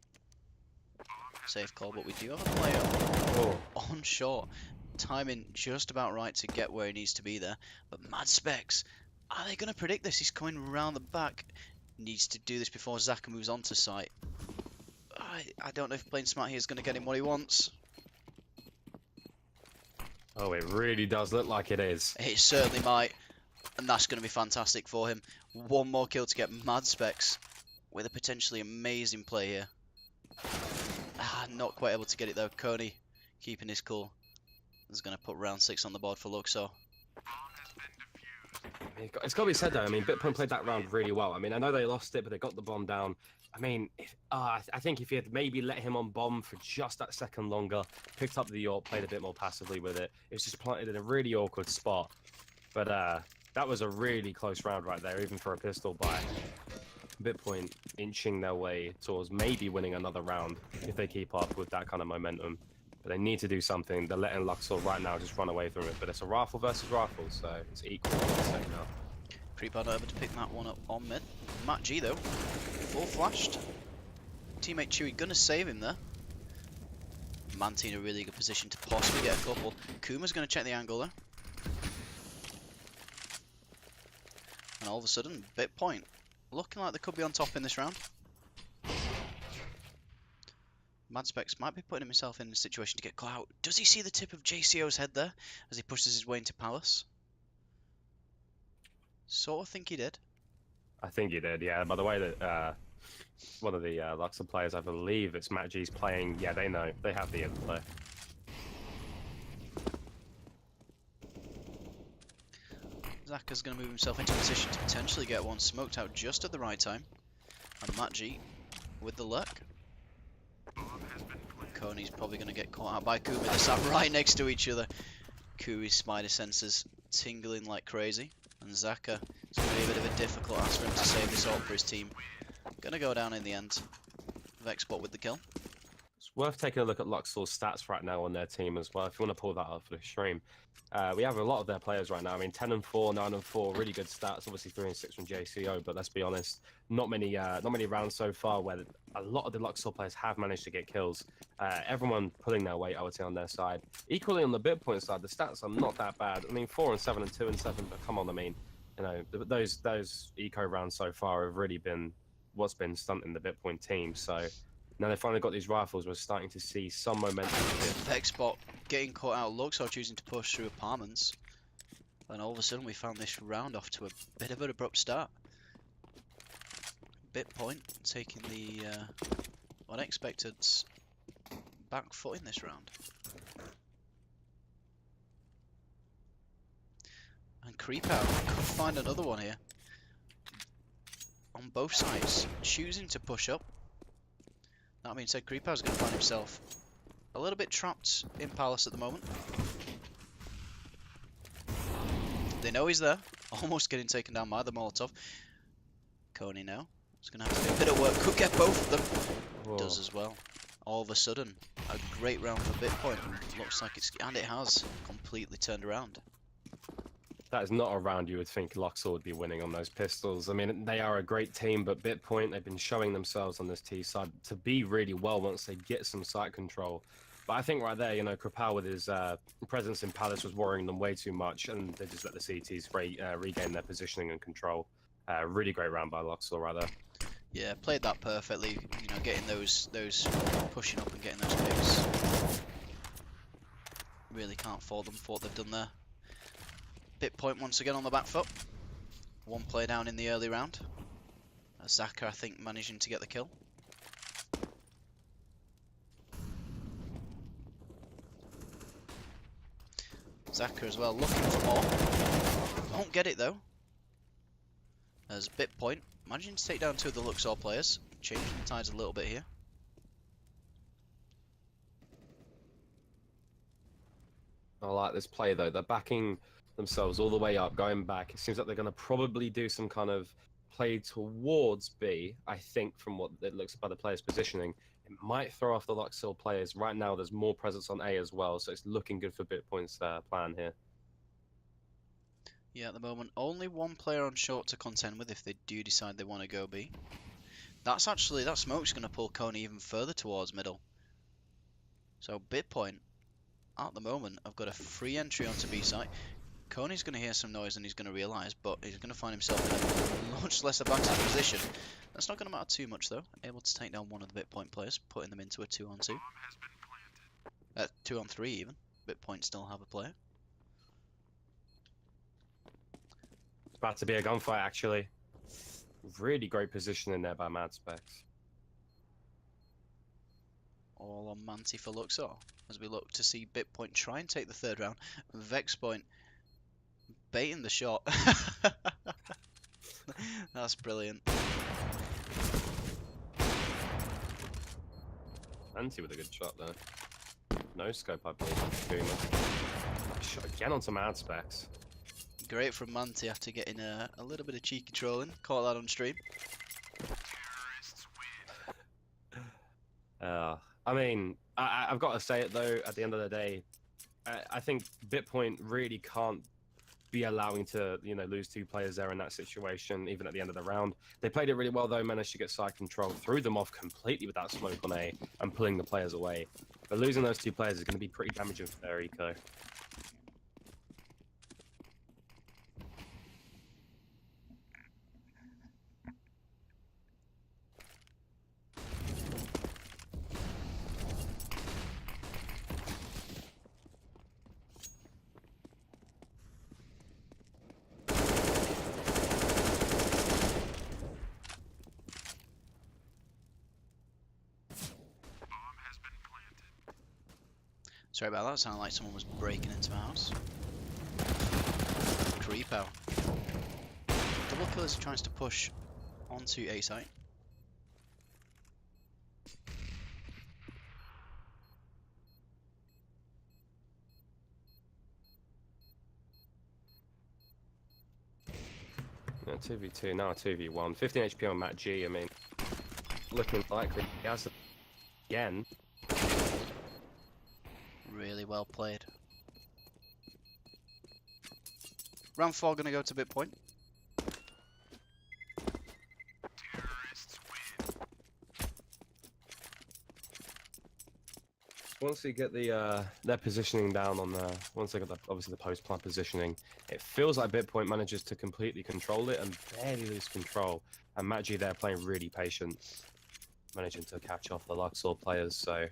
Safe call, but we do have a player on short. Timing just about right to get where he needs to be there. But Mad Specs, are they gonna predict this? He's coming around the back. Needs to do this before Zaka moves on to site. I don't know if playing smart here is going to get him what he wants. Oh, it really does look like it is. It certainly might. And that's going to be fantastic for him. One more kill to get Mad Specs with a potentially amazing play here. Not quite able to get it though. Coney keeping his cool. He's going to put round 6 on the board for Luxor. It's got to be said though, I mean, Bitpoint played that round really well. I mean, I know they lost it, but they got the bomb down. I mean, I think if you had maybe let him on bomb for just that second longer, picked up the AWP, played a bit more passively with it, it was just planted in a really awkward spot. But that was a really close round right there, even for a pistol buy. Bitpoint inching their way towards maybe winning another round if they keep up with that kind of momentum. But they need to do something. They're letting Luxor right now just run away from it. But it's a rifle versus rifle, so it's equal in the second half. Creeper able to pick that one up on mid. Matt G though, full flashed. Teammate Chewy gonna save him there. Manti in a really good position to possibly get a couple. Kuma's gonna check the angle there. And all of a sudden, Bitpoint looking like they could be on top in this round. Mad Specs might be putting himself in a situation to get caught out. Does he see the tip of JCO's head there as he pushes his way into Palace? Sort of think he did. I think he did, yeah. By the way that one of the Luxor players, I believe it's Matt G's playing, yeah, they know. They have the info. Zaka's going to move himself into a position to potentially get one smoked out just at the right time. And Matt G with the luck. Coney's probably going to get caught out by Kuma. They sat right next to each other. Kui's spider senses tingling like crazy. And Zaka, it's going to be a bit of a difficult ask for him to save this ult for his team. Going to go down in the end. Vexbot with the kill. It's worth taking a look at Luxor's stats right now on their team as well, if you want to pull that up for the stream. We have a lot of their players right now. I mean, 10 and 4, 9 and 4, really good stats. Obviously 3 and 6 from JCO, but let's be honest, not many rounds so far where a lot of the Luxor players have managed to get kills. Everyone pulling their weight, I would say, on their side. Equally on the Bitpoint side, the stats are not that bad. I mean, 4 and 7 and 2 and 7, but come on, I mean, you know, those eco rounds so far have really been what's been stunting the Bitpoint team. So now they've finally got these rifles, we're starting to see some momentum. Vexbot getting caught out. Luxor choosing to push through apartments. And all of a sudden we found this round off to a bit of an abrupt start. Bitpoint taking the unexpected back foot in this round. And Creep Out could find another one here. On both sides, choosing to push up. That being said, Creeper's going to find himself a little bit trapped in Palace at the moment. They know he's there. Almost getting taken down by the Molotov. Coney now. It's going to have to do a bit of work. Could get both of them. Whoa. Does as well. All of a sudden, a great round for Bitpoint. Looks like it's... And it has completely turned around. That is not a round you would think Luxor would be winning on those pistols. I mean, they are a great team, but Bitpoint, they've been showing themselves on this T side to be really well once they get some site control. But I think right there, you know, Krapal with his presence in Palace was worrying them way too much, and they just let the CTs regain their positioning and control. Really great round by Luxor right there. Yeah, played that perfectly. You know, getting those pushing up and getting those picks. Really can't fault them for what they've done there. Bitpoint once again on the back foot. One player down in the early round. Zaka, I think, managing to get the kill. Zaka as well, looking for more. Won't get it though. As Bitpoint managing to take down two of the Luxor players. Changing the tides a little bit here. I like this play though. They're backing themselves all the way up, going back. It seems like they're going to probably do some kind of play towards B, I think, from what it looks by the players' positioning. It might throw off the Luxor players. Right now, there's more presence on A as well, so it's looking good for Bitpoint's plan here. Yeah, at the moment, only one player on short to contend with if they do decide they want to go B. That's actually, that smoke's going to pull Coney even further towards middle. So Bitpoint, at the moment, I've got a free entry onto B site. Coney's going to hear some noise and he's going to realise, but he's going to find himself in a much less advantageous position. That's not going to matter too much though. Able to take down one of the Bitpoint players, putting them into a 2-on-2. 2-on-3 even. Bitpoint still have a player. It's about to be a gunfight, actually. Really great positioning there by Mad Specs. All on Manti for Luxor, as we look to see Bitpoint try and take the third round. Vexpoint baiting the shot. That's brilliant. Anti with a good shot there. No scope, I believe. Shot again onto Mad Specs. Great from Manti after getting a little bit of cheeky trolling. Caught that on stream. I mean, I've got to say it though, at the end of the day, I think Bitpoint really can't be allowing to, you know, lose two players there in that situation, even at the end of the round. They played it really well though, managed to get side control, threw them off completely with that smoke on A and pulling the players away. But losing those two players is going to be pretty damaging for their eco. Sorry about that, it sounded like someone was breaking into my house. Creepo. Double Killers tries to push onto A site. Yeah, 2v2, now 2v1. 15 HP on Matt G, I mean, looking likely he has it again. Really well played. Round 4 gonna go to Bitpoint. Once they get the their positioning down on the, once they got obviously the post plant positioning, it feels like Bitpoint manages to completely control it and barely lose control. And Matt G there playing really patient, managing to catch off the Luxor players. So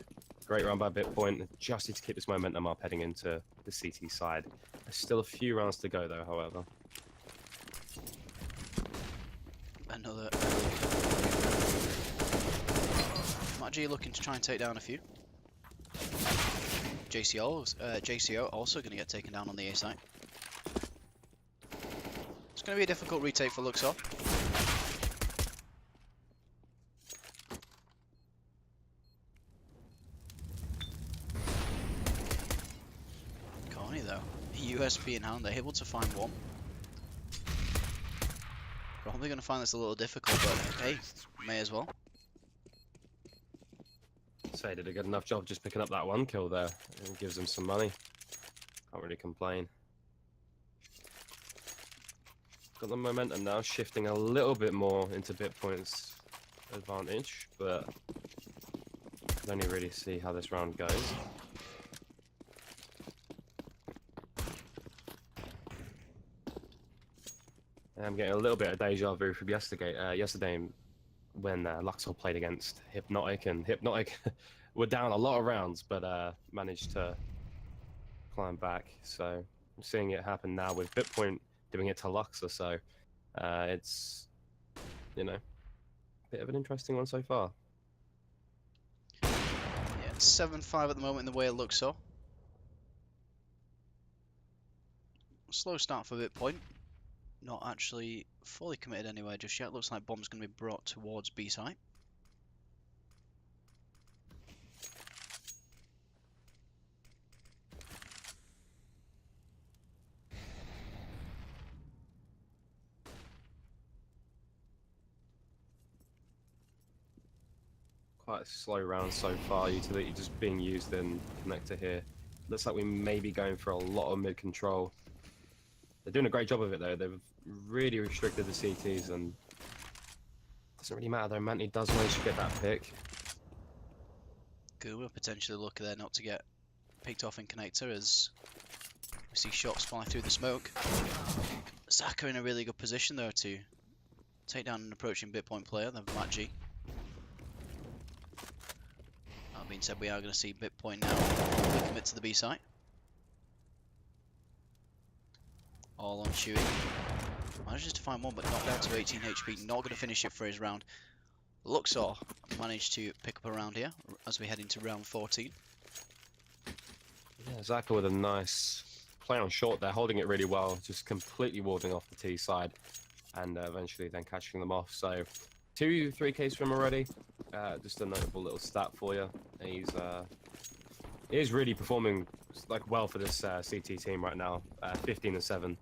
great run by Bitpoint. Just need to keep this momentum up heading into the CT side. There's still a few rounds to go though, however. Another Matt G looking to try and take down a few. JCO also going to get taken down on the A site. It's going to be a difficult retake for Luxor. SP in hand. They're able to find one. Probably going to find this a little difficult, but hey, may as well. Say did a good enough job just picking up that one kill there. It gives them some money. Can't really complain. Got the momentum now, shifting a little bit more into BitPoint's advantage, but can only really see how this round goes. I'm getting a little bit of deja vu from yesterday when Luxor played against Hypnotic, and Hypnotic were down a lot of rounds, but managed to climb back. So I'm seeing it happen now with BitPoint doing it to Luxor. So it's, you know, a bit of an interesting one so far. Yeah, it's 7-5 at the moment in the way it looks so. Slow start for BitPoint. Not actually fully committed anywhere just yet. Looks like bomb's going to be brought towards B site. Quite a slow round so far. Utility just being used in connector here. Looks like we may be going for a lot of mid control. They're doing a great job of it though. They've really restricted the CTs, and it doesn't really matter though. Manty does manage to get that pick. Guma potentially lucky there not to get picked off in connector as we see shots fly through the smoke. Zaka in a really good position though to take down an approaching BitPoint player, the Matt G. That being said, we are going to see BitPoint now commit to the B site. All on Chewy. Manages to find one, but not down to 18 HP. Not going to finish it for his round. Luxor managed to pick up a round here as we head into round 14. Yeah, Zaka with a nice play on short there, holding it really well, just completely warding off the T side, and eventually then catching them off. So 2-3 Ks from already. Just a notable little stat for you. He is really performing like well for this CT team right now. 15-7,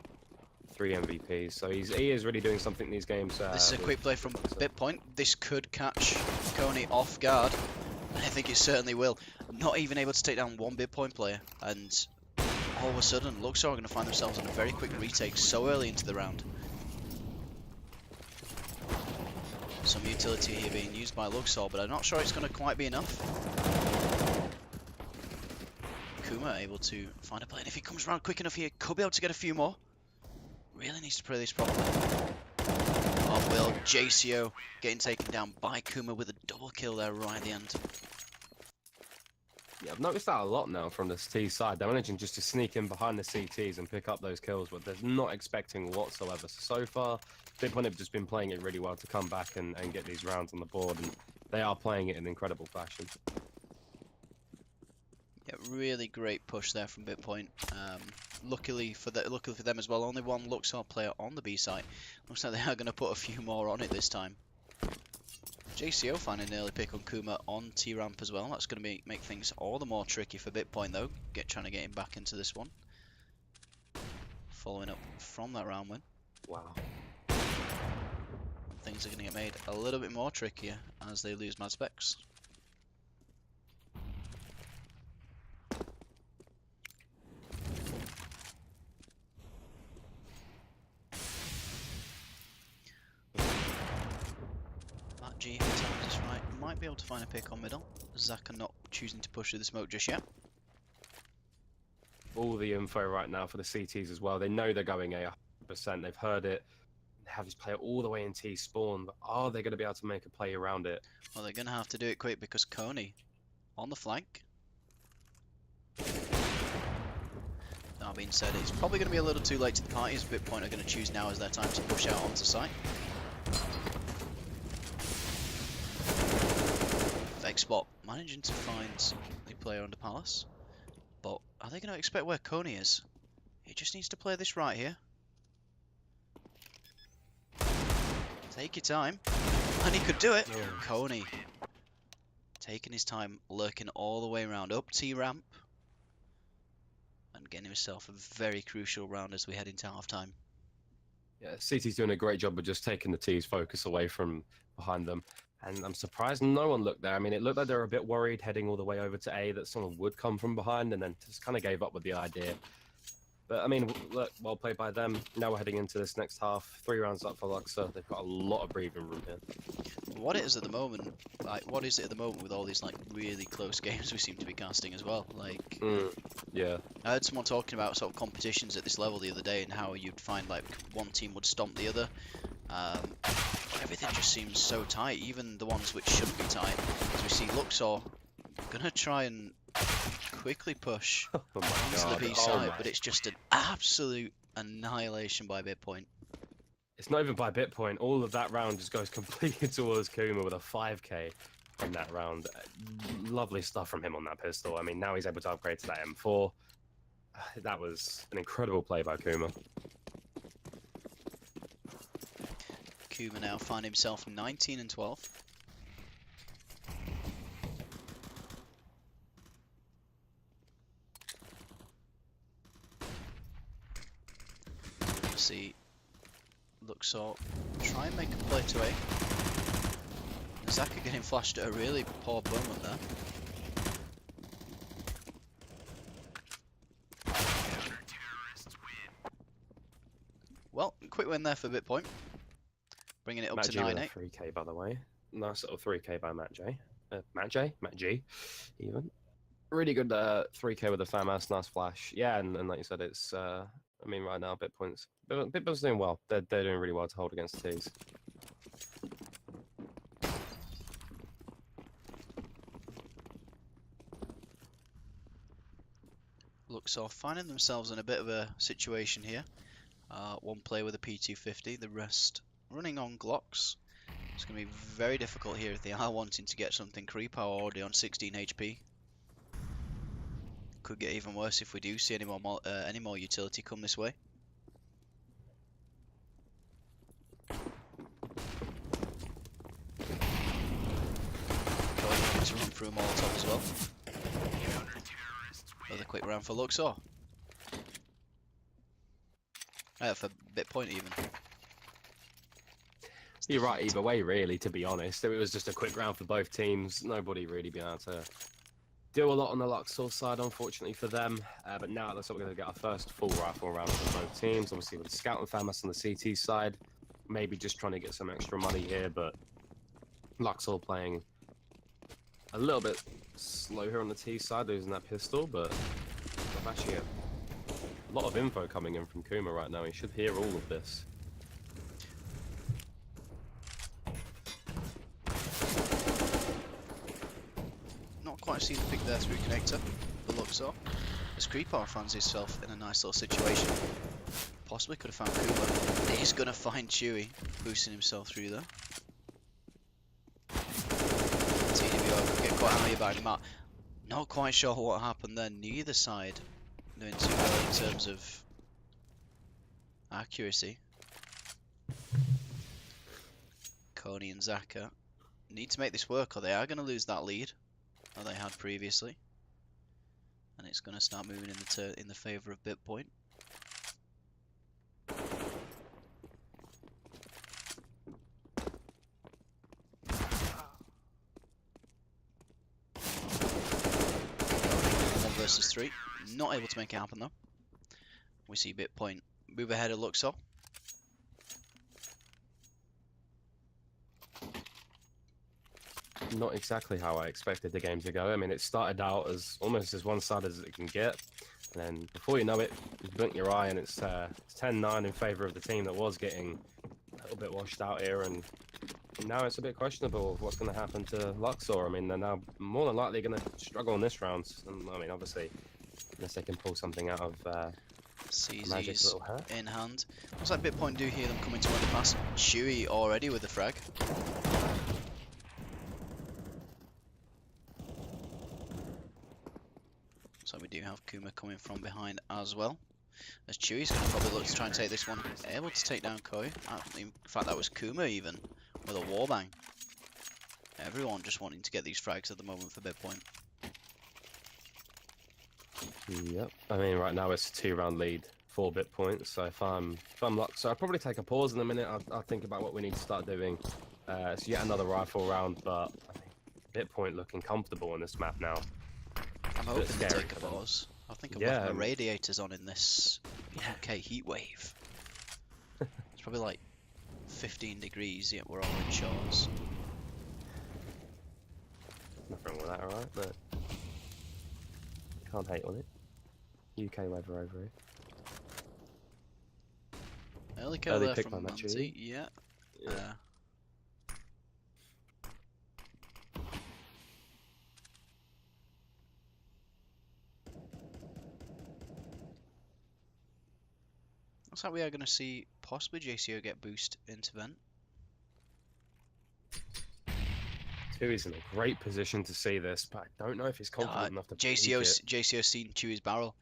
3 MVPs. So he is really doing something in these games. This is a quick play from BitPoint. This could catch Coney off guard. I think it certainly will. Not even able to take down one BitPoint player, and all of a sudden Luxor are going to find themselves on a very quick retake so early into the round. Some utility here being used by Luxor, but I'm not sure it's going to quite be enough. Kuma able to find a play, and if he comes around quick enough here, could be able to get a few more. Really needs to play this properly. Off will JCO getting taken down by Kuma with a double kill there right at the end. Yeah, I've noticed that a lot now from this T side. They're managing just to sneak in behind the CTs and pick up those kills, but they're not expecting whatsoever. So far, BitPoint have just been playing it really well to come back and get these rounds on the board, and they are playing it in incredible fashion. Yeah, really great push there from BitPoint. Luckily for them as well, only one Luxor player on the B site. Looks like they are going to put a few more on it this time. JCO finding an early pick on Kuma on T-ramp as well. That's going to make things all the more tricky for BitPoint though, trying to get him back into this one. Following up from that round win. Wow. Things are going to get made a little bit more trickier as they lose Mad Specs. G, if he times this right, might be able to find a pick on middle. Zaka not choosing to push through the smoke just yet. All the info right now for the CTs as well. They know they're going A 100%. They've heard it. They have this player all the way in T spawn, but are they going to be able to make a play around it? Well, they're going to have to do it quick because Coney on the flank. That being said, it's probably going to be a little too late to the party as BitPoint are going to choose now as their time to push out onto site. Fake spot, managing to find the player under Palace. But are they going to expect where Coney is? He just needs to play this right here. Take your time. And he could do it. Yeah. Coney taking his time, lurking all the way around up T-ramp. And and getting himself a very crucial round as we head into half-time. Yeah, CT's doing a great job of just taking the T's focus away from behind them. And I'm surprised no one looked there. I mean, it looked like they were a bit worried heading all the way over to A that someone would come from behind, and then just kind of gave up with the idea. But, I mean, look, well played by them. Now we're heading into this next half. 3 rounds up for Luxor. They've got a lot of breathing room here. What it is at the moment, what is it at the moment with all these, like, really close games we seem to be casting as well? Like, yeah. I heard someone talking about sort of competitions at this level the other day and how you'd find, like, one team would stomp the other. Everything just seems so tight, even the ones which shouldn't be tight. As we see Luxor gonna try and quickly push onto the B side, but it's just an absolute annihilation by Bitpoint. It's not even by Bitpoint. All of that round just goes completely towards Kuma with a 5k in that round. Lovely stuff from him on that pistol. I mean, now he's able to upgrade to that M4. That was an incredible play by Kuma. Kuma now find himself 19 and 12. See Luxor try and make a play to A. Zaka getting flashed at a really poor moment there. Well, quick win there for Bitpoint. Bringing it up Matt to G with 9-8. a 3k, by the way. Nice little 3k by Matt J. Matt G, even. Really good 3k with the FAMAS, nice flash. Yeah, and like you said, it's... I mean, right now, Bitpoint's doing well. They're doing really well to hold against T's. Luxor finding themselves in a bit of a situation here. One player with a P250, the rest running on Glocks. It's going to be very difficult here if they are wanting to get something. Creep are already on 16 HP. Could get even worse if we do see any more utility come this way. Going to run through a Molotov as well. Another quick round for Luxor. For Bitpoint even. You're right either way, really, to be honest. It was just a quick round for both teams. Nobody really been able to do a lot on the Luxor side, unfortunately for them. But now it looks like we're going to get our first full rifle round for both teams. Obviously with the Scout and FAMAS on the CT side. Maybe just trying to get some extra money here, but Luxor playing a little bit slow here on the T side, losing that pistol, but I've actually a lot of info coming in from Kuma right now. He should hear all of this. Not quite seen the pick there through connector for Luxor. As Creepar finds himself in a nice little situation. Possibly could have found Kuma. He's going to find Chewy, boosting himself through there. TWO could get quite happy about him out. Not quite sure what happened there. Neither side doing too well in terms of accuracy. Coney and Zaka need to make this work or they are going to lose that lead that they had previously. And it's going to start moving in the favour of Bitpoint. Versus 3. Not able to make it happen though. We see Bitpoint move ahead of Luxor. Not exactly how I expected the game to go. I mean, it started out as almost as one-sided as it can get. And then before you know it, you blink your eye and it's 10-9 in favour of the team that was getting a little bit washed out here. And now it's a bit questionable of what's going to happen to Luxor. I mean, they're now more than likely going to struggle in this round. And, I mean, obviously, unless they can pull something out of CZ's in hand. Looks like Bitpoint do hear them coming to the pass. Chewy already with the frag. So we do have Kuma coming from behind as well. As Chewy's going to probably look to try and take this one. Able to take down Koi. In fact, that was Kuma even with a warbang. Everyone just wanting to get these frags at the moment for Bitpoint. Yep. I mean, right now it's a 2-round lead, 4 bit points. So if I'm Luxor, I'll probably take a pause in a minute. I'll think about what we need to start doing. It's yet another rifle round, but I think bit point looking comfortable on this map now. I'm hoping to take a pause. I think I've left my radiators on in this UK heat wave. It's probably like 15 degrees, yet we're all in shorts. Nothing wrong with that, alright? No. Can't hate on it. UK weather over here. Early kill there from Manti, yeah. Looks like we are going to see possibly JCO get boost into vent. He's in a great position to see this, but I don't know if he's confident enough to JCO's seen Chewy's barrel.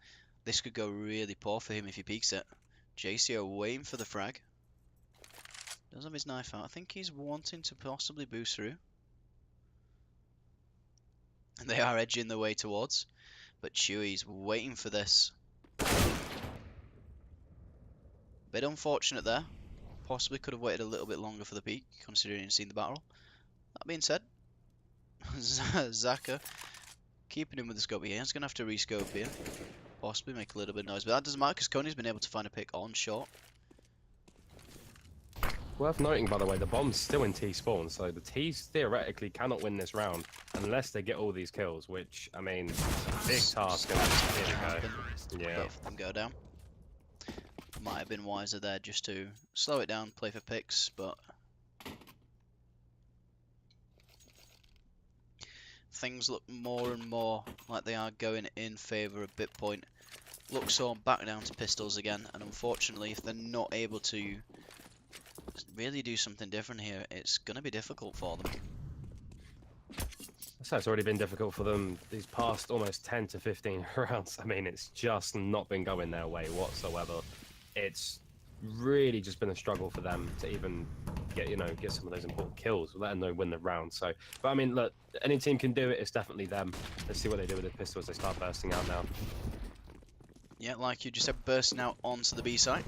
This could go really poor for him if he peeks it. JCO waiting for the frag. Doesn't have his knife out. I think he's wanting to possibly boost through. And they are edging the way towards. But Chewy's waiting for this. Bit unfortunate there. Possibly could have waited a little bit longer for the peak, considering he'd seen the barrel. That being said, Zaka keeping him with the scope here. He's going to have to rescope here. Possibly make a little bit of noise. But that doesn't matter because Coney's been able to find a pick on shot. Worth noting, by the way, the bomb's still in T spawn, so the T's theoretically cannot win this round unless they get all these kills, which, I mean, big task. Yeah. Both of them go down. Might have been wiser there just to slow it down, play for picks, but things look more and more like they are going in favour of Bitpoint. Luxor back down to pistols again, and unfortunately if they're not able to really do something different here, it's going to be difficult for them. So it's already been difficult for them these past almost 10 to 15 rounds. I mean, it's just not been going their way whatsoever. It's really just been a struggle for them to even get some of those important kills, let alone win the round. So, but I mean, look, any team can do it. It's definitely them. Let's see what they do with the pistols. They start bursting out now. Yeah, like you just said, bursting out onto the B site.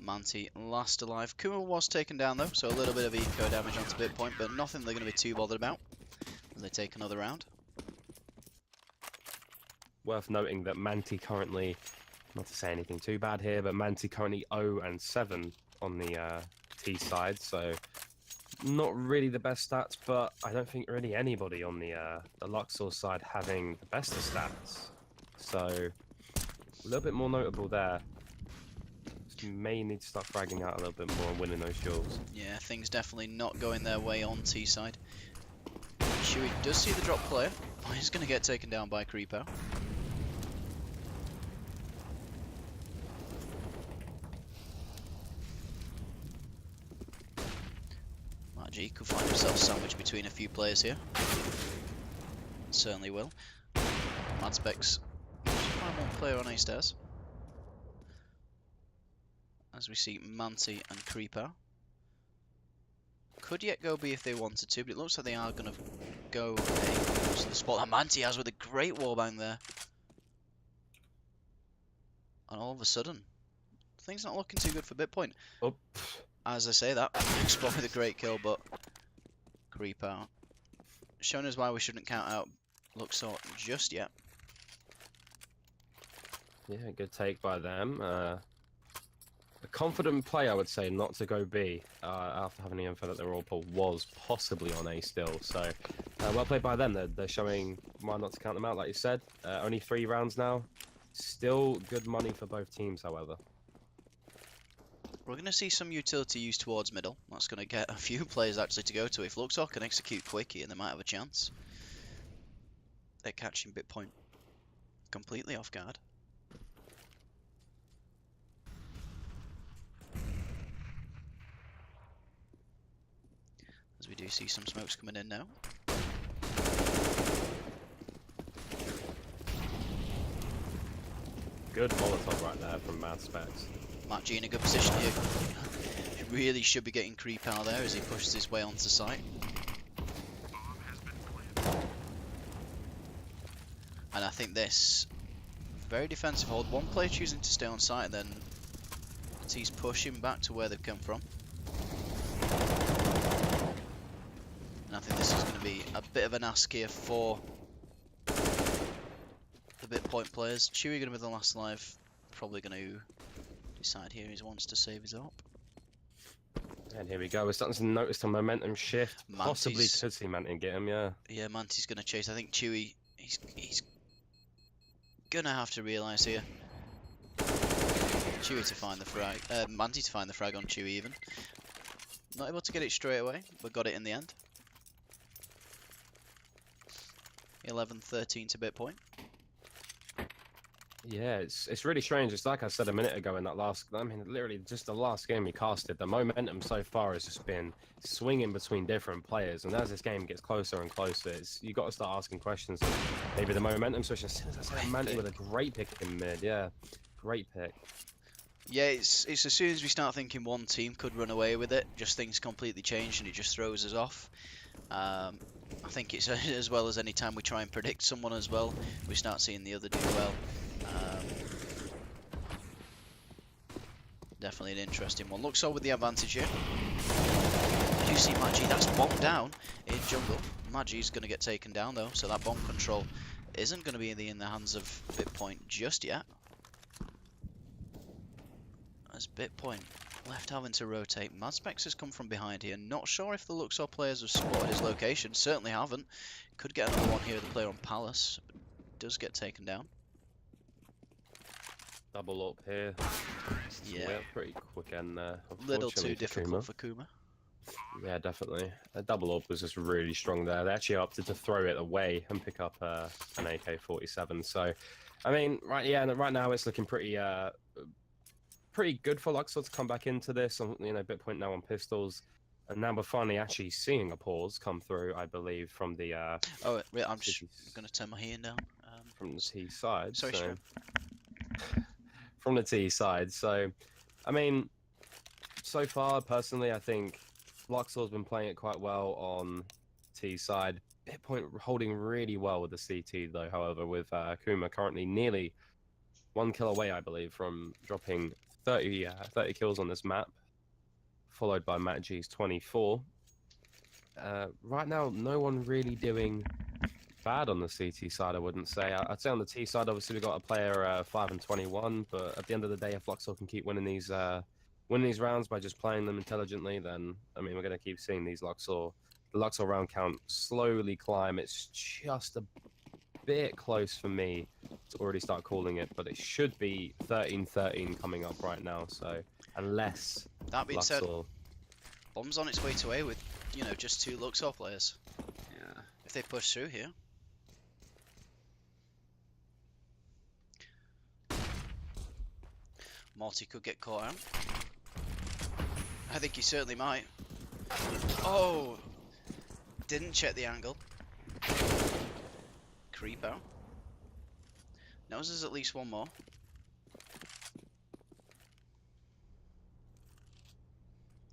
Manti last alive. Kuma was taken down though, so a little bit of eco damage onto Bitpoint, but nothing they're going to be too bothered about as they take another round. Worth noting that Manti currently, not to say anything too bad here, but Manti currently 0-7 on the T side, so not really the best stats, but I don't think really anybody on the Luxor side having the best of stats. So a little bit more notable there. You may need to start fragging out a little bit more and winning those duels. Yeah, things definitely not going their way on T side. Chewy does see the drop player, but he's going to get taken down by Creepo. G could find himself sandwiched between a few players here. Certainly will. Madspec's find one player on A stairs. As we see Manti and Creeper. Could yet go B if they wanted to, but it looks like they are going to go A to the spot that Manti has with a great wallbang there. And all of a sudden, things not looking too good for Bitpoint. Oh. As I say that, it's probably the great kill, but creep out. Showing us why we shouldn't count out Luxor just yet. Yeah, good take by them. A confident play, I would say, not to go B after having the info that their roll pull was possibly on A still. So, well played by them. They're showing why not to count them out, like you said. Only 3 rounds now. Still good money for both teams, however. We're going to see some utility used towards middle. That's going to get a few players actually to go to. If Luxor can execute quickly, and they might have a chance. They're catching Bitpoint completely off guard. As we do see some smokes coming in now. Good Molotov right there from Mad Specs. Matt G in a good position here. He really should be getting creep out there as he pushes his way onto site. And I think this very defensive hold. One player choosing to stay on site, and then he's pushing back to where they've come from. And I think this is going to be a bit of an ask here for the bit point players. Chewy going to be the last life. Probably going to decide here he wants to save his up. And here we go. We're starting to notice the momentum shift. Possibly Mantis. could see Mantis get him, yeah. Yeah, Mantis going to chase. I think Chewy, he's going to have to realise here. Chewy to find the frag. Mantis to find the frag on Chewy even. Not able to get it straight away, but got it in the end. 11-13 to bit point. Yeah, it's really strange. It's like I said a minute ago in that last, I mean, literally just the last game we casted, the momentum so far has just been swinging between different players. And as this game gets closer and closer, you got to start asking questions. Maybe the momentum switch. As soon as I said Mantis with a great pick in mid, yeah, great pick. Yeah, it's as soon as we start thinking one team could run away with it, just things completely change and it just throws us off. I think it's as well as any time we try and predict someone as well, we start seeing the other do well. Definitely an interesting one. Luxor with the advantage here. You see Magi, that's bombed down in jungle. Magi's going to get taken down though, so that bomb control isn't going to be in the hands of Bitpoint just yet. As Bitpoint left having to rotate. Madspecs has come from behind here. Not sure if the Luxor players have spotted his location. Certainly haven't. Could get another one here, the player on Palace. But does get taken down. Double up here. Yeah. Pretty quick end there. Little too difficult for Kuma. Yeah, definitely. A double up was just really strong there. They actually opted to throw it away and pick up an AK-47. So, I mean, right now it's looking pretty good for Luxor to come back into this. You know, Bitpoint now on pistols, and now we're finally actually seeing a pause come through. I believe from the oh, wait, I'm just gonna turn my hearing down. From the T side. Sorry, so, from the T side. So, I mean, so far personally, I think Luxor's been playing it quite well on T side. Bitpoint holding really well with the CT though. However, with Kuma currently nearly 1 kill away, I believe, from dropping 30 kills on this map, followed by Matt G's 24. Right now, no one really doing bad on the CT side, I wouldn't say. I'd say on the T side, obviously, we've got a player 5 and 21, but at the end of the day, if Luxor can keep winning these rounds by just playing them intelligently, then, I mean, we're going to keep seeing the Luxor round count slowly climb. It's just a bit close for me to already start calling it, but it should be 13-13 coming up right now. So unless that being Luxor... said, bomb's on its way to A with, you know, just 2 Luxor players. Yeah. If they push through here. Morty could get caught out. I think he certainly might. Oh! Didn't check the angle. Creep out. Knows there's at least one more.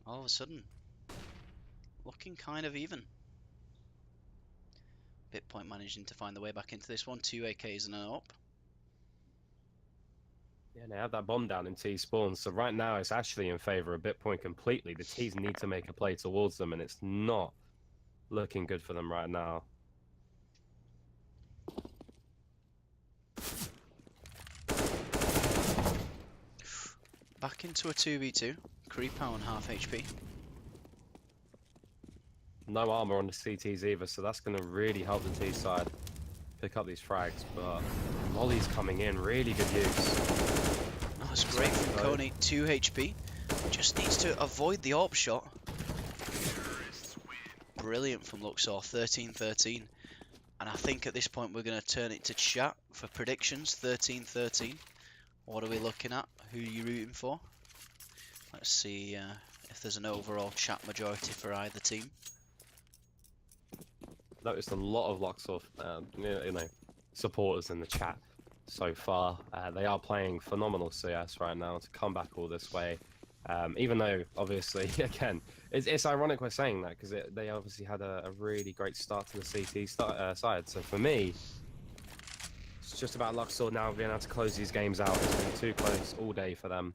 All of a sudden, looking kind of even. Bitpoint managing to find the way back into this one. 2 AKs and an up. Yeah, they have that bomb down in T spawn, so right now it's actually in favor of Bitpoint completely. The T's need to make a play towards them, and it's not looking good for them right now. Back into a 2v2. Creep out on half HP. No armor on the CTs either, so that's going to really help the T side pick up these frags, but Molly's coming in, really good use. Oh, that's great from Coney, 2 HP. Just needs to avoid the AWP shot. Brilliant from Luxor, 13-13. And I think at this point we're going to turn it to chat for predictions, 13-13. What are we looking at? Who are you rooting for? Let's see if there's an overall chat majority for either team. Noticed a lot of Luxor, supporters in the chat so far. They are playing phenomenal CS right now to come back all this way. Even though, obviously, again, it's ironic we're saying that because they obviously had a really great start to the CT side. So for me, It's just about Luxor now being able to close these games out. It's been too close all day for them.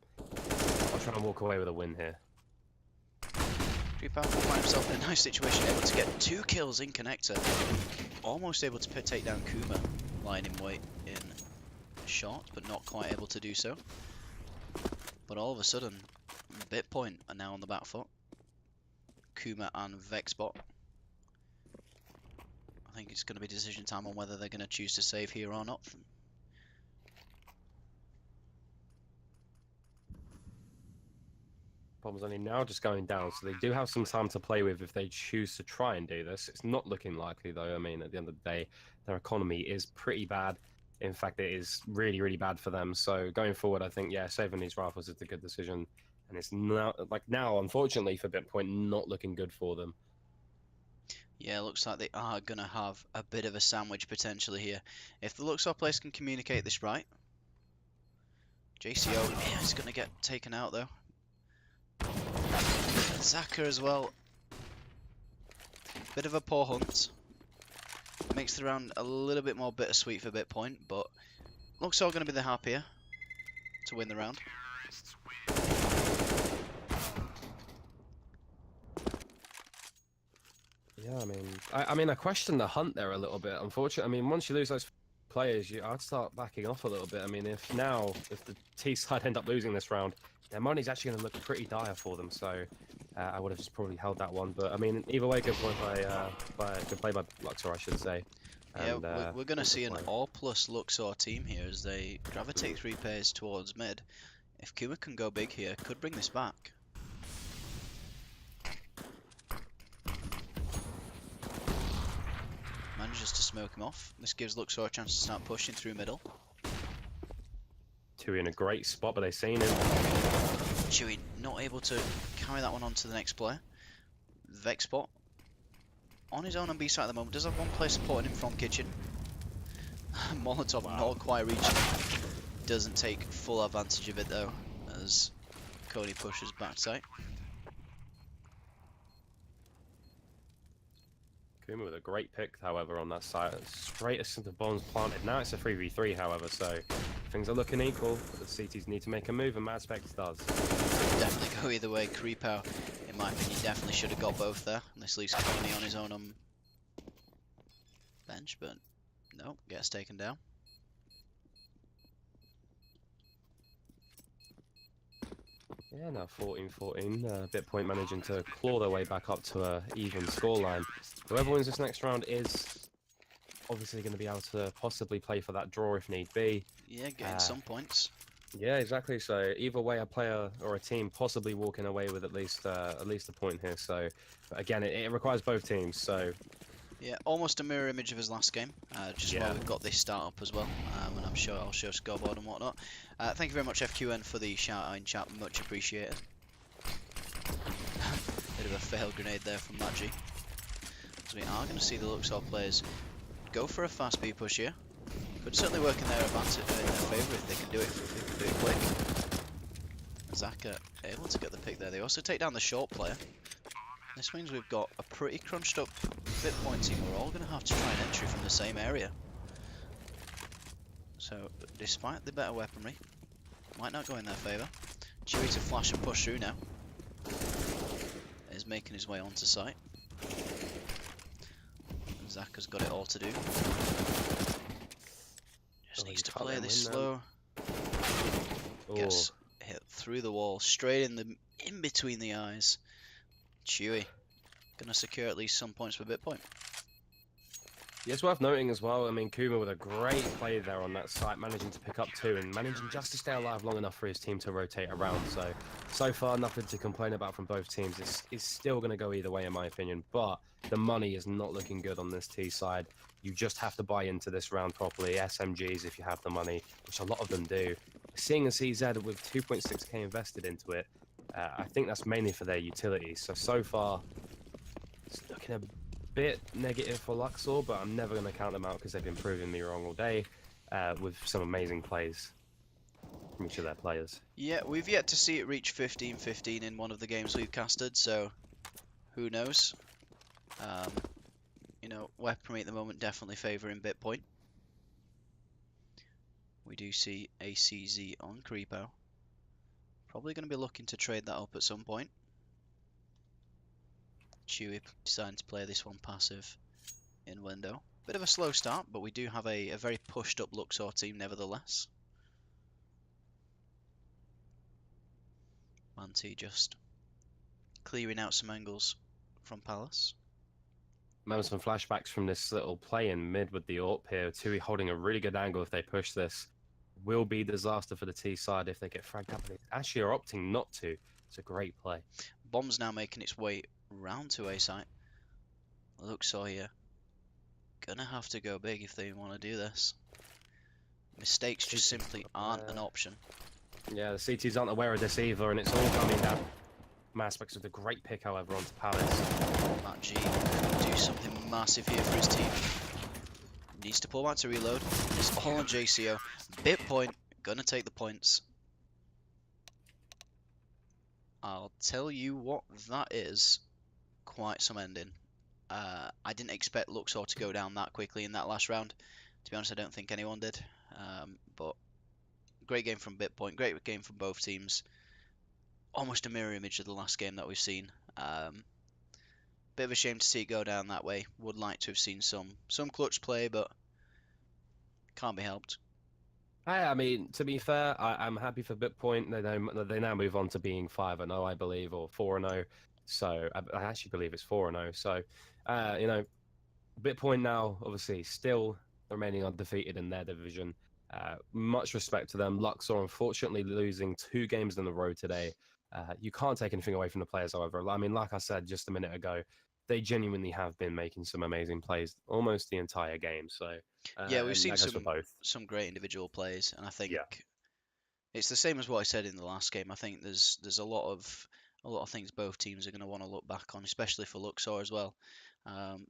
I'll try and walk away with a win here. Creepow will find himself in a nice situation, able to get 2 kills in connector. Almost able to take down Kuma, lying in wait in shot, but not quite able to do so. But all of a sudden, Bitpoint are now on the back foot. Kuma and Vexbot. I think it's going to be decision time on whether they're going to choose to save here or not. Problem's only now just going down, so they do have some time to play with if they choose to try and do this. It's not looking likely though. I mean, at the end of the day, their economy is pretty bad. In fact, it is really, really bad for them. So going forward, I think, yeah, saving these rifles is a good decision. And it's now, unfortunately for Bitpoint, not looking good for them. Yeah, looks like they are going to have a bit of a sandwich potentially here. If the Luxor players can communicate this right. JCO, yeah, he's going to get taken out though. Zaka as well. Bit of a poor hunt. Makes the round a little bit more bittersweet for Bitpoint, but Luxor going to be the happier to win the round. Yeah, I mean, I question the hunt there a little bit. Unfortunately, I mean, once you lose those players, I'd start backing off a little bit. I mean, if the T side end up losing this round, their money's actually going to look pretty dire for them. So I would have just probably held that one. But I mean, either way, good play by Luxor, I should say. And, yeah, we're going to see an all-plus Luxor team here as they gravitate 3 pairs towards mid. If Kuma can go big here, could bring this back. Manages to smoke him off. This gives Luxor a chance to start pushing through middle. Two in a great spot, but they've seen him. Chewy not able to carry that one on to the next player. Vexbot on his own on B side at the moment. Does have one player supporting him from kitchen. Molotov not quite reaching. Doesn't take full advantage of it though, as Cody pushes back side. Kuma with a great pick, however, on that side. Straight as the bombs planted. Now it's a 3v3, however, so things are looking equal. But the CTs need to make a move, and Mad Specs does. Definitely go either way. Creepow, in my opinion, definitely should have got both there. And this leaves Coney on his own bench, but no, gets taken down. Yeah, now 14-14. Bitpoint managing to claw their way back up to a even scoreline. Whoever wins this next round is obviously going to be able to possibly play for that draw if need be. Yeah, getting some points. Yeah, exactly. So either way, a player or a team possibly walking away with at least a point here. So but again, it requires both teams. So yeah, almost a mirror image of his last game. Just while we've got this start up as well, and I'm sure I'll show scoreboard and whatnot. Thank you very much, FQN, for the shout out in chat. Much appreciated. Bit of a failed grenade there from Maggi. So we are going to see the Luxor players go for a fast B push here. Could certainly work in their advantage, in their favour if they can do it quick. Zaka able to get the pick there. They also take down the short player. This means we've got a pretty crunched up Bitpoint team. We're all going to have to try an entry from the same area. So, despite the better weaponry, might not go in their favour. Chewy to flash and push through now. Is making his way onto site. Zaka's got it all to do. Just needs to play this slow. Gets hit through the wall, straight in between the eyes. Chewy gonna secure at least some points for Bitpoint. Yeah, it's worth noting as well. I mean, Kuma with a great play there on that site, managing to pick up 2 and managing just to stay alive long enough for his team to rotate around. So far, nothing to complain about from both teams. It's still going to go either way, in my opinion. But the money is not looking good on this T side. You just have to buy into this round properly. SMGs if you have the money, which a lot of them do. Seeing a CZ with 2.6k invested into it, I think that's mainly for their utilities. So far, it's looking a bit negative for Luxor, but I'm never going to count them out because they've been proving me wrong all day with some amazing plays from each of their players. Yeah, we've yet to see it reach 15-15 in one of the games we've casted, so who knows? You know, weaponry at the moment definitely favouring Bitpoint. We do see ACZ on Creepo. Probably going to be looking to trade that up at some point. Chewy deciding to play this one passive in window. Bit of a slow start, but we do have a very pushed up Luxor team nevertheless. Manti just clearing out some angles from Palace. Remember some flashbacks from this little play in mid with the AWP here. Tui holding a really good angle if they push this. Will be disaster for the T side if they get fragged up. They actually are opting not to. It's a great play. Bomb's now making its way round to A site. Luxor here. Gonna have to go big if they want to do this. Mistakes just simply aren't an option. Yeah, the CTs aren't aware of this either, and it's all coming down. Maspex with a great pick, however, onto Palace. Matt G can do something massive here for his team. Needs to pull back to reload. It's all on JCO. Bit point, gonna take the points. I'll tell you what, that is quite some ending. I didn't expect Luxor to go down that quickly in that last round. To be honest, I don't think anyone did. But great game from Bitpoint, great game from both teams. Almost a mirror image of the last game that we've seen. Bit of a shame to see it go down that way. Would like to have seen some clutch play, but can't be helped. I mean, to be fair, I'm happy for Bitpoint. They now move on to being 5-0, I believe, or 4-0. So I actually believe it's 4-0. So, you know, Bitpoint now obviously still remaining undefeated in their division. Much respect to them. Luxor unfortunately losing 2 games in a row today. You can't take anything away from the players, however. I mean, like I said just a minute ago, they genuinely have been making some amazing plays almost the entire game. So yeah, we've seen some great individual plays, and I think yeah. it's the same as what I said in the last game. I think there's a lot of things both teams are going to want to look back on, especially for Luxor as well.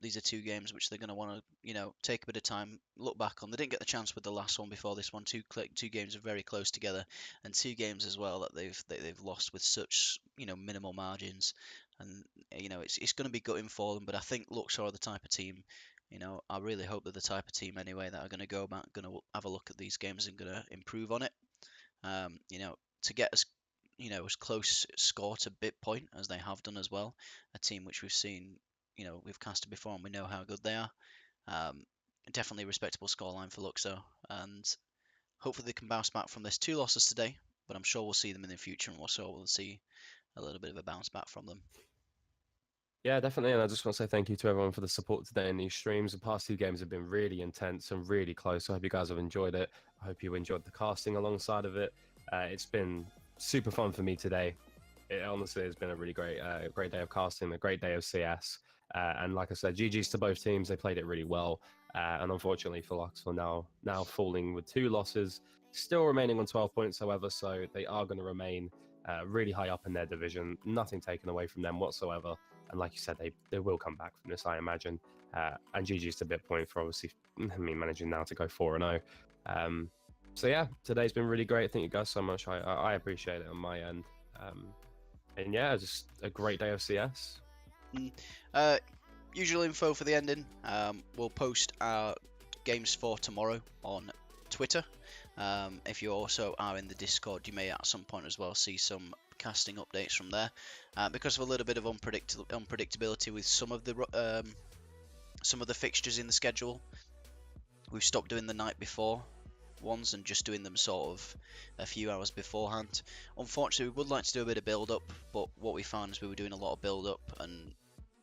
These are 2 games which they're going to want to, take a bit of time, look back on. They didn't get the chance with the last one before this one. Two games are very close together, and 2 games as well that they've lost with such minimal margins, and it's going to be gutting for them. But I think Luxor are the type of team. I really hope they're the type of team anyway that are going to go back, going to have a look at these games and going to improve on it. To get as close score to Bitpoint as they have done as well, a team which we've seen, we've casted before and we know how good they are. Definitely a respectable scoreline for Luxor, and hopefully they can bounce back from this 2 losses today, but I'm sure we'll see them in the future and we'll see a little bit of a bounce back from them. Yeah, definitely. And I just want to say thank you to everyone for the support today in these streams. The past 2 games have been really intense and really close. I hope you guys have enjoyed it. I hope you enjoyed the casting alongside of it. It's been super fun for me today. It honestly has been a really great day of casting, a great day of CS. And like I said, GG's to both teams. They played it really well. And unfortunately for Luxor now falling with 2 losses, still remaining on 12 points, however, so they are going to remain really high up in their division. Nothing taken away from them whatsoever. And like you said, they will come back from this, I imagine. And GG's to Bitpoint for obviously, managing now to go 4-0. So yeah, today's been really great. Thank you guys so much. I appreciate it on my end. And yeah, just a great day of CS. Usual info for the ending. We'll post our games for tomorrow on Twitter. If you also are in the Discord, you may at some point as well see some casting updates from there. Because of a little bit of unpredictability with some of the fixtures in the schedule, we've stopped doing the night before ones and just doing them sort of a few hours beforehand. Unfortunately, we would like to do a bit of build up, but what we found is we were doing a lot of build up and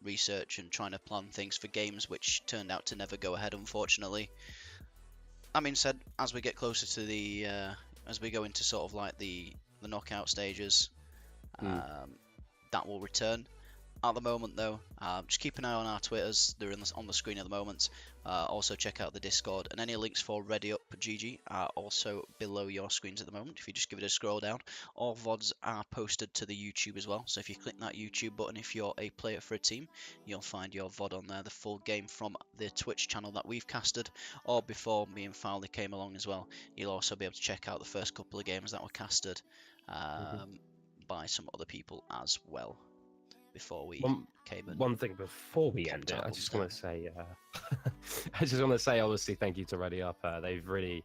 research and trying to plan things for games which turned out to never go ahead, unfortunately. That being said, as we get closer to the as we go into sort of like the knockout stages, that will return. At the moment though, just keep an eye on our Twitters. They're on the screen at the moment. Also check out the Discord, and any links for RDYUP GG are also below your screens at the moment. If you just give it a scroll down, all VODs are posted to the YouTube as well. So if you click that YouTube button, if you're a player for a team, you'll find your VOD on there, the full game from the Twitch channel that we've casted, or before me and Fowley came along as well. You'll also be able to check out the first couple of games that were casted by some other people as well. Before we came in. One thing before we end it, I just want to say, obviously, thank you to RDYUP. They've really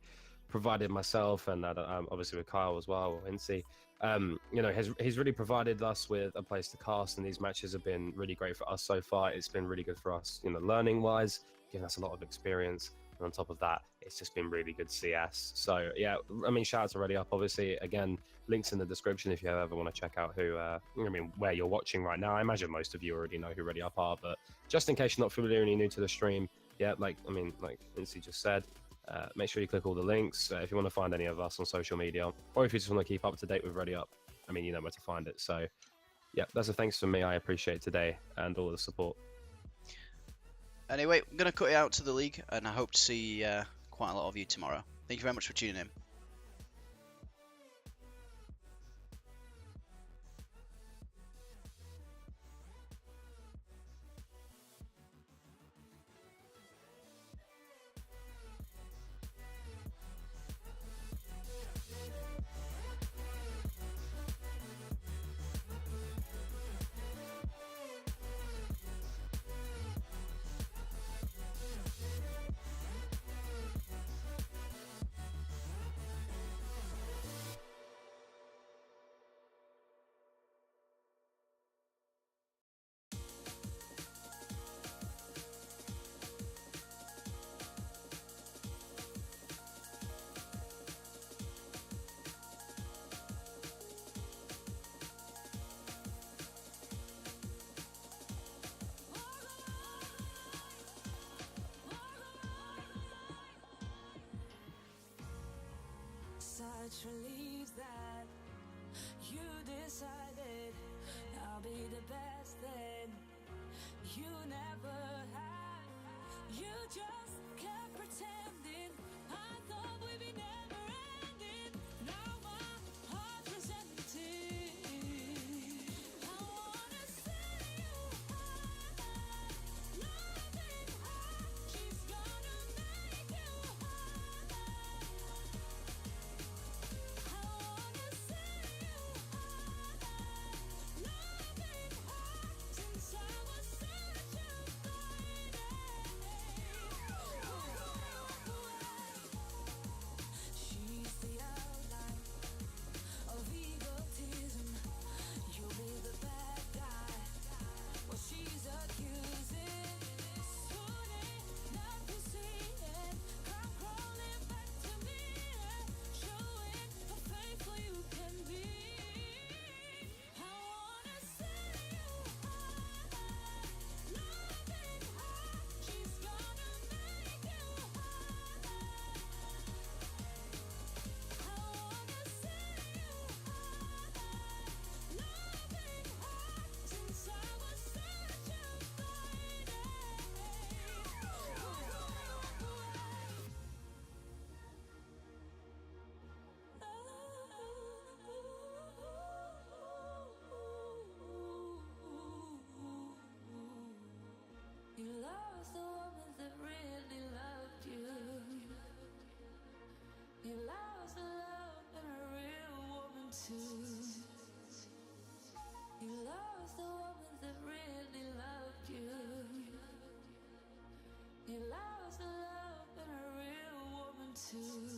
provided myself and obviously with Kyle as well, Incy. You know, he's really provided us with a place to cast, and these matches have been really great for us so far. It's been really good for us, you know, learning wise, giving us a lot of experience. And on top of that, it's just been really good CS. So yeah, I mean, shout out to RDYUP. Obviously, again, links in the description if you ever want to check out who, I mean, where you're watching right now. I imagine most of you already know who RDYUP are, but just in case you're not familiar and you're new to the stream, yeah, like Incy just said, make sure you click all the links if you want to find any of us on social media, or if you just want to keep up to date with RDYUP. I mean, you know where to find it. So yeah, that's a thanks from me. I appreciate today and all the support. Anyway, I'm going to cut it out to the league, and I hope to see quite a lot of you tomorrow. Thank you very much for tuning in. Such relief that you decided I'll be the best that you never had. You just kept pretending. I thought we'd be never ending. Now my heart is empty. I wanna set you high, loving her. She's gonna make you high. I wanna set you high, loving her. Since I was such a she's the outline of egotism. You'll be the bad guy. Well, she's accusing. Soon enough you see it. Come crawling back to me, showing how faithful you can be. I wanna set you high, loving her. She's gonna make you high. I wanna set you high, loving her. Since I was such a You lost the woman that really loved you. You lost the love and a real woman too. You lost the woman that really loved you. You lost the love and a real woman too.